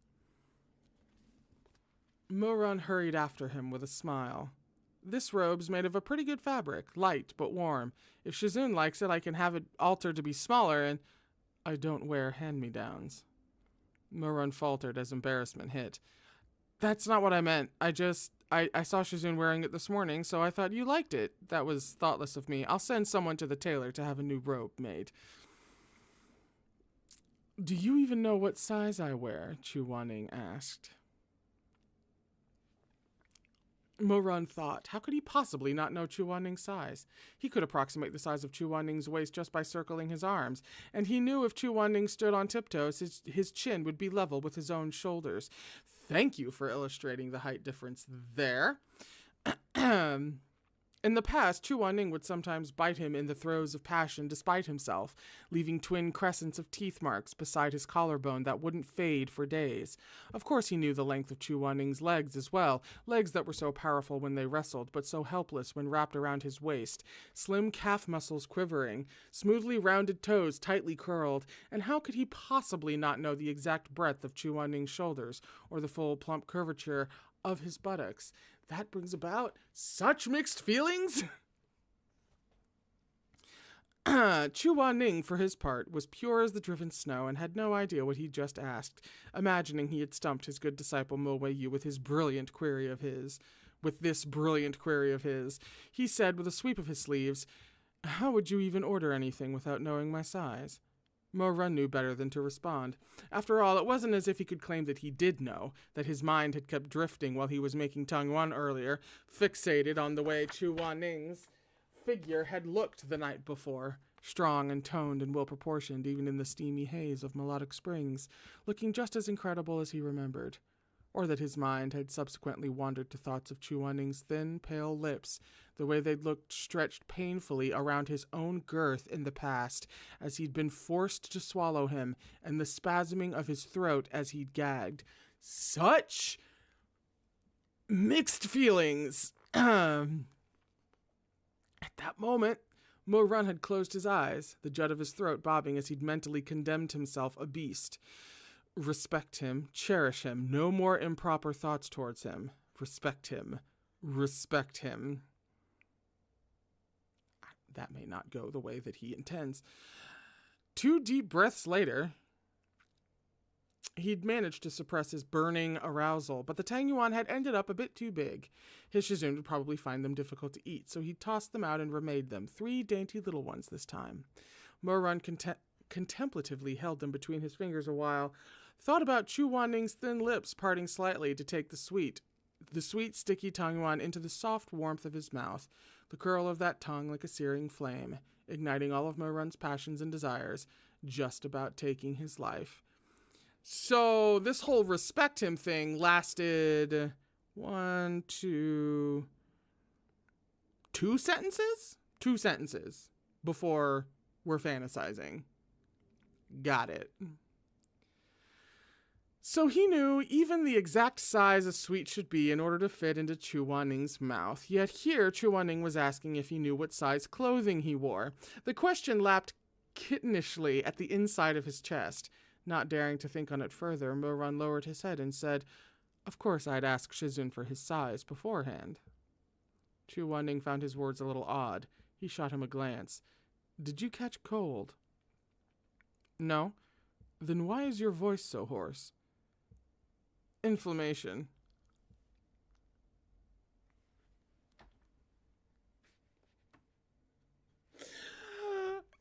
Mo-Run hurried after him with a smile. This robe's made of a pretty good fabric, light but warm. If Shizun likes it, I can have it altered to be smaller, and I don't wear hand-me-downs. Mo-Run faltered as embarrassment hit. That's not what I meant. I saw Shizun wearing it this morning, so I thought you liked it. That was thoughtless of me. I'll send someone to the tailor to have a new robe made. Do you even know what size I wear? Chu Wanning asked. Mo-Run thought, how could he possibly not know Chu Wanning's size? He could approximate the size of Chu Wanning's waist just by circling his arms, and he knew if Chu Wanning stood on tiptoes, his chin would be level with his own shoulders. Thank you for illustrating the height difference there. In the past, Chu Wanning would sometimes bite him in the throes of passion despite himself, leaving twin crescents of teeth marks beside his collarbone that wouldn't fade for days. Of course he knew the length of Chu Wanning's legs as well, legs that were so powerful when they wrestled, but so helpless when wrapped around his waist, slim calf muscles quivering, smoothly rounded toes tightly curled, and how could he possibly not know the exact breadth of Chu Wanning's shoulders, or the full plump curvature of his buttocks? That brings about such mixed feelings. Chu Wanning, for his part, was pure as the driven snow and had no idea what he'd just asked, imagining he had stumped his good disciple Mo Wei-yu with this brilliant query of his. He said with a sweep of his sleeves, How would you even order anything without knowing my size? Mo-Run knew better than to respond. After all, it wasn't as if he could claim that he did know, that his mind had kept drifting while he was making Tongwan earlier, fixated on the way Chu Wanning's figure had looked the night before, strong and toned and well-proportioned even in the steamy haze of melodic springs, looking just as incredible as he remembered. Or that his mind had subsequently wandered to thoughts of Chu Wanning's thin, pale lips, the way they'd looked stretched painfully around his own girth in the past, as he'd been forced to swallow him, and the spasming of his throat as he'd gagged. Such mixed feelings. At that moment, Mo-Run had closed his eyes, the jut of his throat bobbing as he'd mentally condemned himself a beast. Respect him, cherish him, no more improper thoughts towards him. Respect him, respect him. That may not go the way that he intends. 2 deep breaths later, he'd managed to suppress his burning arousal, but the Tangyuan had ended up a bit too big. His Shizun would probably find them difficult to eat, so he tossed them out and remade them, 3 dainty little ones this time. Mo-Run contemplatively held them between his fingers a while, thought about Chu Wanning's thin lips parting slightly to take the sweet, sticky Tangyuan into the soft warmth of his mouth, the curl of that tongue like a searing flame, igniting all of Mo-Run's passions and desires, just about taking his life. So this whole respect him thing lasted 2 sentences? 2 sentences before we're fantasizing. Got it. So he knew even the exact size a sweet should be in order to fit into Chu Wanning's mouth. Yet here, Chu Wanning was asking if he knew what size clothing he wore. The question lapped kittenishly at the inside of his chest. Not daring to think on it further, Mo-Run lowered his head and said, Of course I'd ask Shizun for his size beforehand. Chu Wanning found his words a little odd. He shot him a glance. Did you catch cold? No. Then why is your voice so hoarse? Inflammation.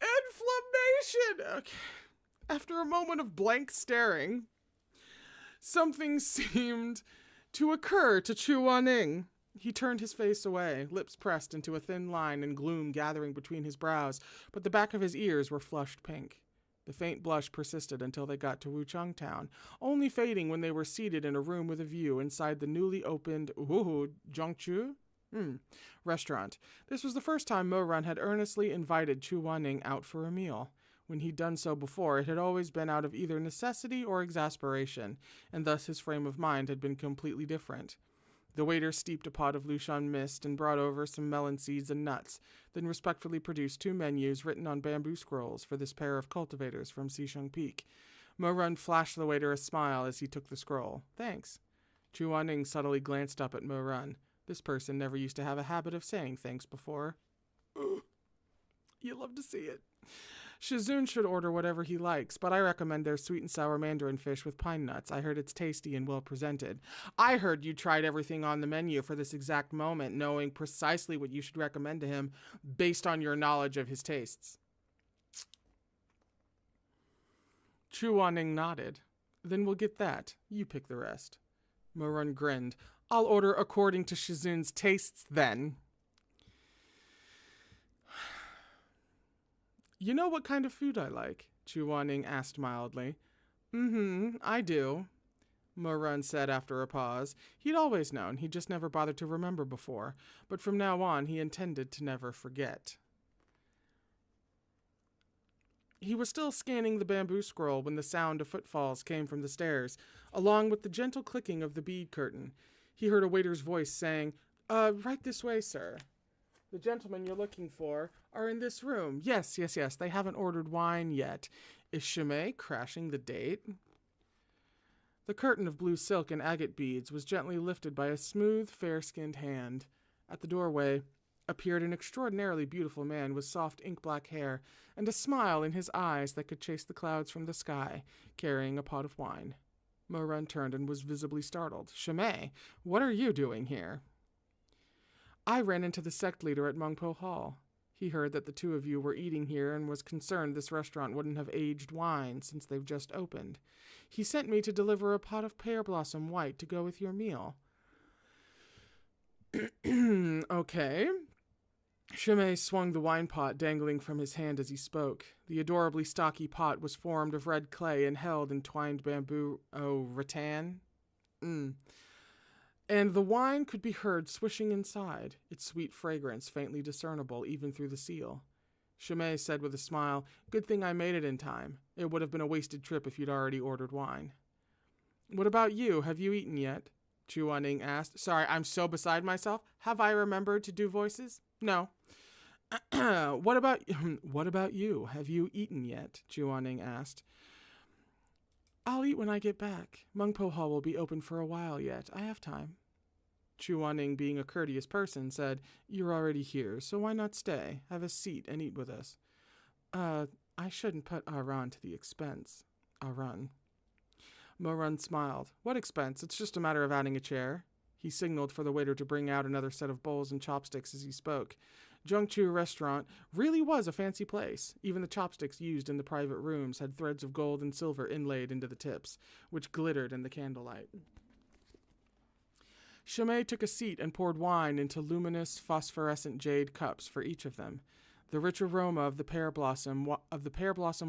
Inflammation! Okay. After a moment of blank staring, something seemed to occur to Chu Wanning. He turned his face away, lips pressed into a thin line and gloom gathering between his brows, but the back of his ears were flushed pink. The faint blush persisted until they got to Wuchang Town, only fading when they were seated in a room with a view inside the newly opened Zhongchu restaurant. This was the first time Mo-Run had earnestly invited Chu Wanning out for a meal. When he'd done so before, it had always been out of either necessity or exasperation, and thus his frame of mind had been completely different. The waiter steeped a pot of Lushan mist and brought over some melon seeds and nuts, then respectfully produced 2 menus written on bamboo scrolls for this pair of cultivators from Xisheng Peak. Mo-Run flashed the waiter a smile as he took the scroll. Thanks. Chu Wanning subtly glanced up at Mo-Run. This person never used to have a habit of saying thanks before. You love to see it. Shizun should order whatever he likes, but I recommend their sweet and sour mandarin fish with pine nuts. I heard it's tasty and well presented. I heard you tried everything on the menu for this exact moment, knowing precisely what you should recommend to him based on your knowledge of his tastes. Chu Wanning nodded. Then we'll get that. You pick the rest. Mo-Run grinned. I'll order according to Shizun's tastes then. You know what kind of food I like? Chu Wanning asked mildly. I do, Mo-Run said after a pause. He'd always known, he'd just never bothered to remember before, but from now on he intended to never forget. He was still scanning the bamboo scroll when the sound of footfalls came from the stairs, along with the gentle clicking of the bead curtain. He heard a waiter's voice saying, right this way, sir. The gentlemen you're looking for are in this room. Yes, they haven't ordered wine yet. Is Chimay crashing the date? The curtain of blue silk and agate beads was gently lifted by a smooth, fair-skinned hand. At the doorway appeared an extraordinarily beautiful man with soft ink-black hair and a smile in his eyes that could chase the clouds from the sky, carrying a pot of wine. Mo-Run turned and was visibly startled. Chimay, what are you doing here? I ran into the sect leader at Mungpo Hall. He heard that the 2 of you were eating here and was concerned this restaurant wouldn't have aged wine since they've just opened. He sent me to deliver a pot of pear blossom white to go with your meal. Okay. Chimay swung the wine pot dangling from his hand as he spoke. The adorably stocky pot was formed of red clay and held in twined bamboo rattan. And the wine could be heard swishing inside, its sweet fragrance faintly discernible even through the seal. Chimay said with a smile, Good thing I made it in time. It would have been a wasted trip if you'd already ordered wine. What about you? Have you eaten yet? Chu Wanning asked. Sorry, I'm so beside myself. Have I remembered to do voices? No. What about you? Have you eaten yet? Chu Wanning asked. I'll eat when I get back. Mungpo Hall will be open for a while yet. I have time. Chu Wanning, being a courteous person, said, You're already here, so why not stay? Have a seat and eat with us. I shouldn't put Aran to the expense. Aran. Mo-Run smiled. What expense? It's just a matter of adding a chair. He signaled for the waiter to bring out another set of bowls and chopsticks as he spoke. Zhongchu Restaurant really was a fancy place. Even the chopsticks used in the private rooms had threads of gold and silver inlaid into the tips, which glittered in the candlelight. Chimay took a seat and poured wine into luminous, phosphorescent jade cups for each of them. The rich aroma of the pear blossom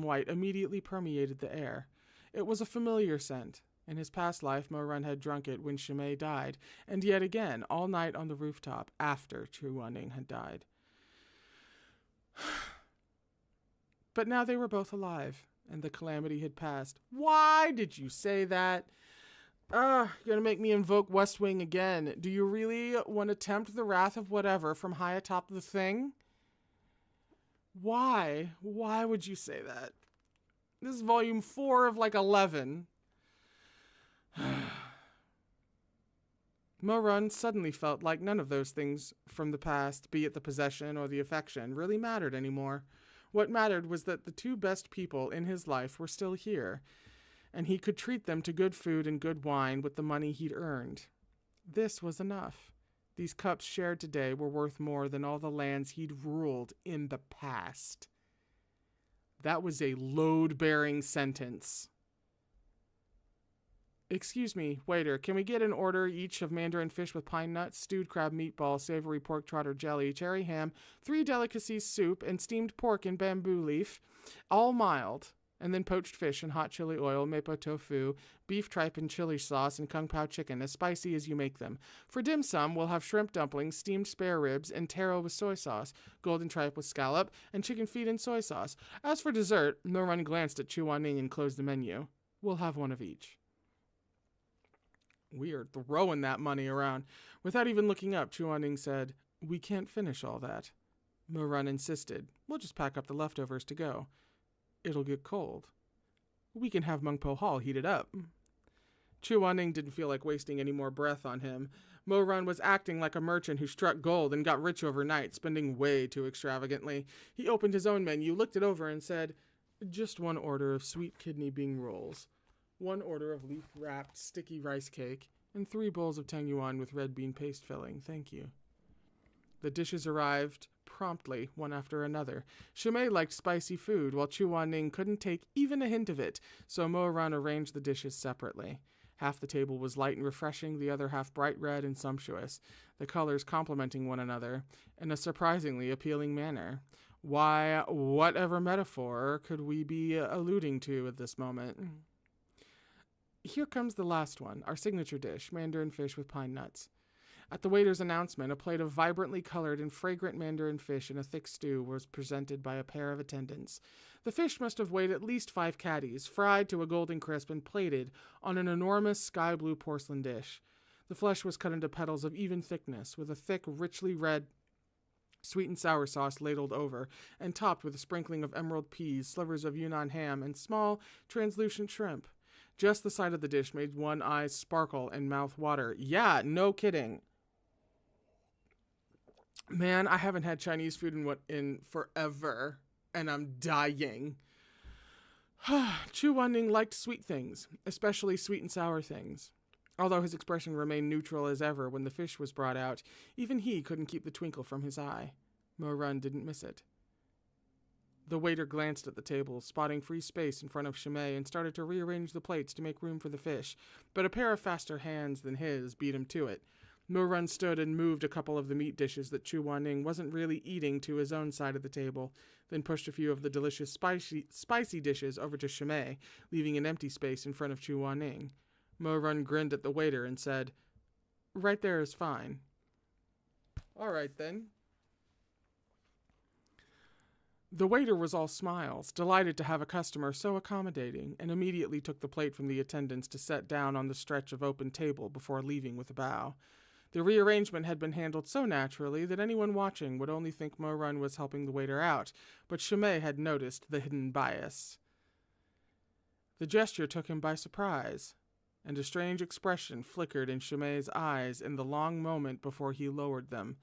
white immediately permeated the air. It was a familiar scent. In his past life, Mo-Run had drunk it when Chimay died, and yet again, all night on the rooftop after Chu Wanning had died. But now they were both alive, and the calamity had passed. Why did you say that? You're gonna make me invoke West Wing again. Do you really want to tempt the wrath of whatever from high atop the thing? Why? Why would you say that? This is volume 4 of like 11. Mo-Run suddenly felt like none of those things from the past, be it the possession or the affection, really mattered anymore. What mattered was that the 2 best people in his life were still here, and he could treat them to good food and good wine with the money he'd earned. This was enough. These cups shared today were worth more than all the lands he'd ruled in the past. That was a load-bearing sentence. Excuse me, waiter, can we get an order each of mandarin fish with pine nuts, stewed crab meatball, savory pork trotter jelly, cherry ham, 3 delicacies soup, and steamed pork in bamboo leaf, all mild, and then poached fish in hot chili oil, mapo tofu, beef tripe and chili sauce, and kung pao chicken, as spicy as you make them. For dim sum, we'll have shrimp dumplings, steamed spare ribs, and taro with soy sauce, golden tripe with scallop, and chicken feet in soy sauce. As for dessert, Mo-Run glanced at Chu Wan-Ning and closed the menu. We'll have one of each. We are throwing that money around. Without even looking up, Chu Wan-Ning said, "We can't finish all that." Mo-Run insisted, "We'll just pack up the leftovers to go. It'll get cold. We can have Mung Po Hall heated up." Chu Wan-Ning didn't feel like wasting any more breath on him. Mo-Run was acting like a merchant who struck gold and got rich overnight, spending way too extravagantly. He opened his own menu, looked it over, and said, "Just one order of sweet kidney bean rolls, one order of leaf-wrapped sticky rice cake, and 3 bowls of tang yuan with red bean paste filling. Thank you." The dishes arrived promptly, one after another. Shumei liked spicy food, while Chu Wan-Ning couldn't take even a hint of it, so Mo-Run arranged the dishes separately. Half the table was light and refreshing, the other half bright red and sumptuous, the colors complementing one another in a surprisingly appealing manner. Why, whatever metaphor could we be alluding to at this moment? Here comes the last one, our signature dish, mandarin fish with pine nuts. At the waiter's announcement, a plate of vibrantly colored and fragrant mandarin fish in a thick stew was presented by a pair of attendants. The fish must have weighed at least 5 catties, fried to a golden crisp and plated on an enormous sky-blue porcelain dish. The flesh was cut into petals of even thickness, with a thick, richly red sweet and sour sauce ladled over, and topped with a sprinkling of emerald peas, slivers of Yunnan ham, and small, translucent shrimp. Just the sight of the dish made one's eyes sparkle and mouth water. Yeah, no kidding. Man, I haven't had Chinese food in forever, and I'm dying. Chu Wan-Ning liked sweet things, especially sweet and sour things. Although his expression remained neutral as ever when the fish was brought out, even he couldn't keep the twinkle from his eye. Mo-Run didn't miss it. The waiter glanced at the table, spotting free space in front of Shumei, and started to rearrange the plates to make room for the fish, but a pair of faster hands than his beat him to it. Mo-Run stood and moved a couple of the meat dishes that Chu Wan-Ning wasn't really eating to his own side of the table, then pushed a few of the delicious spicy dishes over to Shumei, leaving an empty space in front of Chu Wan-Ning. Mo-Run grinned at the waiter and said, "Right there is fine." "All right, then." The waiter was all smiles, delighted to have a customer so accommodating, and immediately took the plate from the attendants to set down on the stretch of open table before leaving with a bow. The rearrangement had been handled so naturally that anyone watching would only think Mo-Run was helping the waiter out, but Shumei had noticed the hidden bias. The gesture took him by surprise, and a strange expression flickered in Shumei's eyes in the long moment before he lowered them,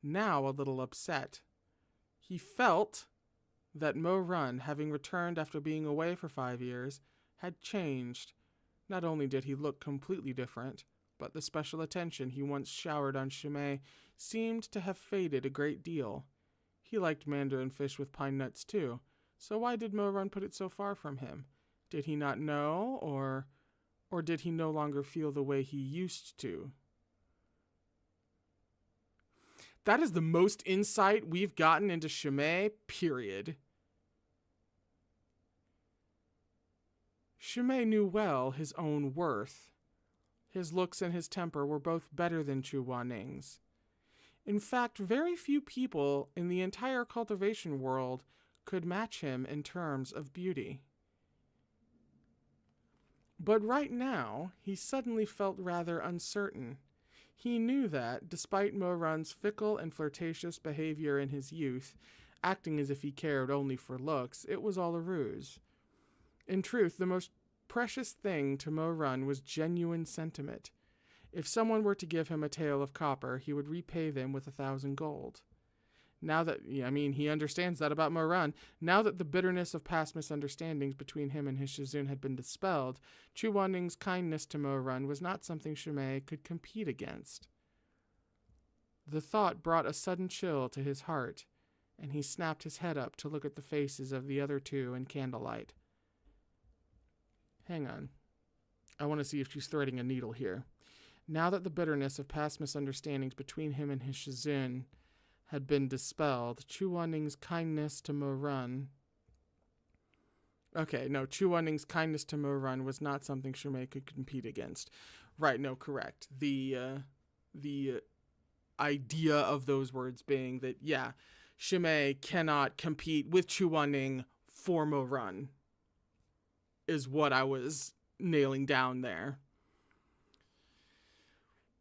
now a little upset. He felt that Mo-Run, having returned after being away for 5 years, had changed. Not only did he look completely different, but the special attention he once showered on Shumei seemed to have faded a great deal. He liked mandarin fish with pine nuts too, so why did Mo-Run put it so far from him? Did he not know, or did he no longer feel the way he used to? That is the most insight we've gotten into Shumei, period. Shumei knew well his own worth. His looks and his temper were both better than Chu Wan-Ning's. In fact, very few people in the entire cultivation world could match him in terms of beauty. But right now, he suddenly felt rather uncertain. He knew that, despite Mo-Run's fickle and flirtatious behavior in his youth, acting as if he cared only for looks, it was all a ruse. In truth, the most precious thing to Mo-Run was genuine sentiment. If someone were to give him a tael of copper, he would repay them with 1,000 gold. Now that, he understands that about Mo-Run. Now that the bitterness of past misunderstandings between him and his Shizun had been dispelled, Chu Wan-Ning's kindness to Mo-Run was not something Shumei could compete against. The thought brought a sudden chill to his heart, and he snapped his head up to look at the faces of the other two in candlelight. Hang on. I want to see if she's threading a needle here. Now that the bitterness of past misunderstandings between him and his Shizun had been dispelled, Chu Wan-Ning's kindness to Mo-Run... Okay, no, Chuaning's kindness to Mo-run was not something Shimei could compete against. Right, no, correct. The idea of those words being that, yeah, Shimei cannot compete with Chuaning for Mo-run is what I was nailing down there.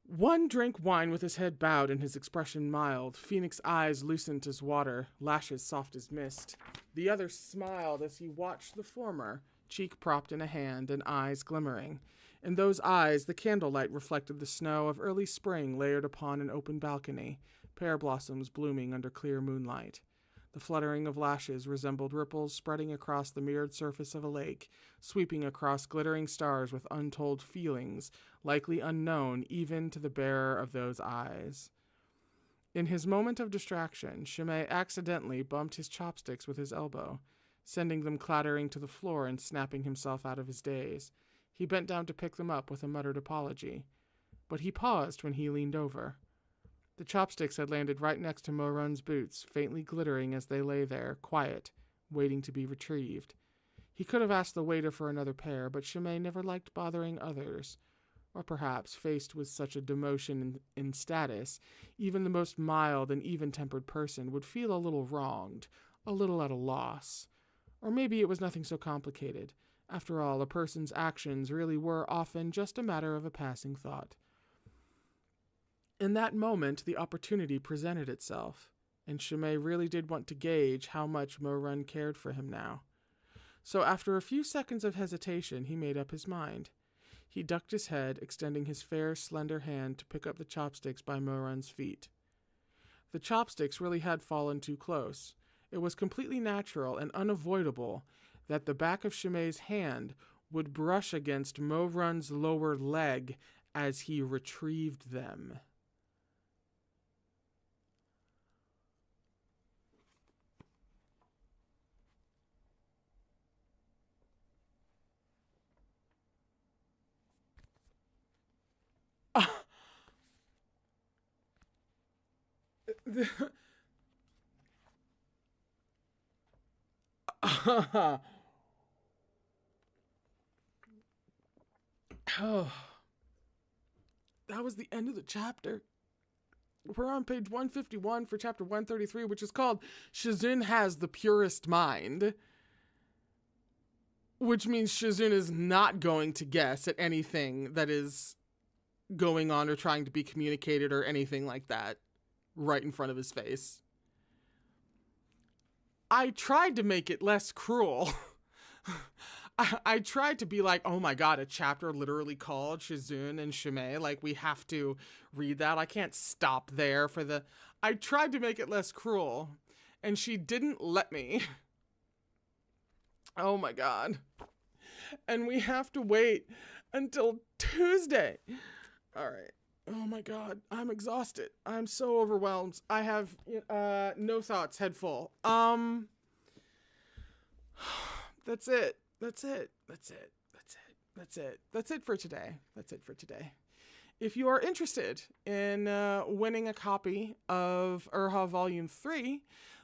One drank wine with his head bowed and his expression mild. Phoenix's eyes loosened as water, lashes soft as mist. The other smiled as he watched the former, cheek propped in a hand and eyes glimmering. In those eyes, the candlelight reflected the snow of early spring layered upon an open balcony, pear blossoms blooming under clear moonlight. The fluttering of lashes resembled ripples spreading across the mirrored surface of a lake, sweeping across glittering stars with untold feelings, likely unknown even to the bearer of those eyes. In his moment of distraction, Shimei accidentally bumped his chopsticks with his elbow, sending them clattering to the floor and snapping himself out of his daze. He bent down to pick them up with a muttered apology, but he paused when he leaned over. The chopsticks had landed right next to Mo-run's boots, faintly glittering as they lay there, quiet, waiting to be retrieved. He could have asked the waiter for another pair, but Shimei never liked bothering others. Or perhaps, faced with such a demotion in status, even the most mild and even-tempered person would feel a little wronged, a little at a loss. Or maybe it was nothing so complicated. After all, a person's actions really were often just a matter of a passing thought. In that moment, the opportunity presented itself, and Shimei really did want to gauge how much Mo-run cared for him now. So after a few seconds of hesitation, he made up his mind. He ducked his head, extending his fair, slender hand to pick up the chopsticks by Mo-run's feet. The chopsticks really had fallen too close. It was completely natural and unavoidable that the back of Shimei's hand would brush against Mo-run's lower leg as he retrieved them. Oh, that was the end of the chapter. We're on page 151 for chapter 133, which is called Shizun Has the Purest Mind. Which means Shizun is not going to guess at anything that is going on or trying to be communicated or anything like that right in front of his face. I tried to make it less cruel. I tried to be like, oh my god, a chapter literally called Shizun and Shimei. Like, we have to read that. I can't stop there for the... I tried to make it less cruel, and she didn't let me. Oh my god. And we have to wait until Tuesday. All right. Oh my god, I'm exhausted. I'm so overwhelmed. I have no thoughts, head full. That's it. That's it for today. If you are interested in winning a copy of Erha Volume 3,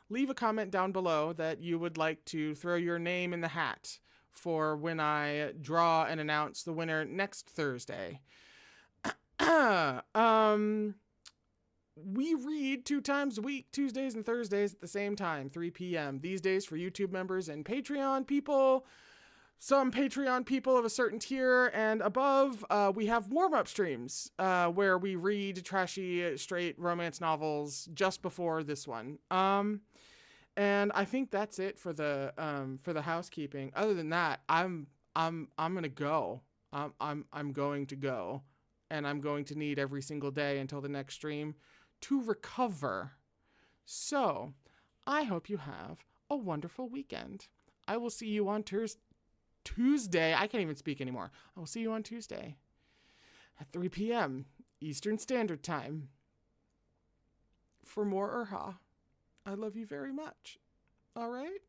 leave a comment down below that you would like to throw your name in the hat for when I draw and announce the winner next Thursday. We read 2 times a week, Tuesdays and Thursdays at the same time, 3 p.m. These days for YouTube members and Patreon people. Some Patreon people of a certain tier and above, we have warm-up streams where we read trashy, straight romance novels just before this one. And I think that's it for the housekeeping. Other than that, I'm gonna go. I'm going to go, and I'm going to need every single day until the next stream to recover. So, I hope you have a wonderful weekend. I will see you on Tuesday. I can't even speak anymore. I will see you on Tuesday at 3 p.m. Eastern Standard Time for more Erha. I love you very much. All right?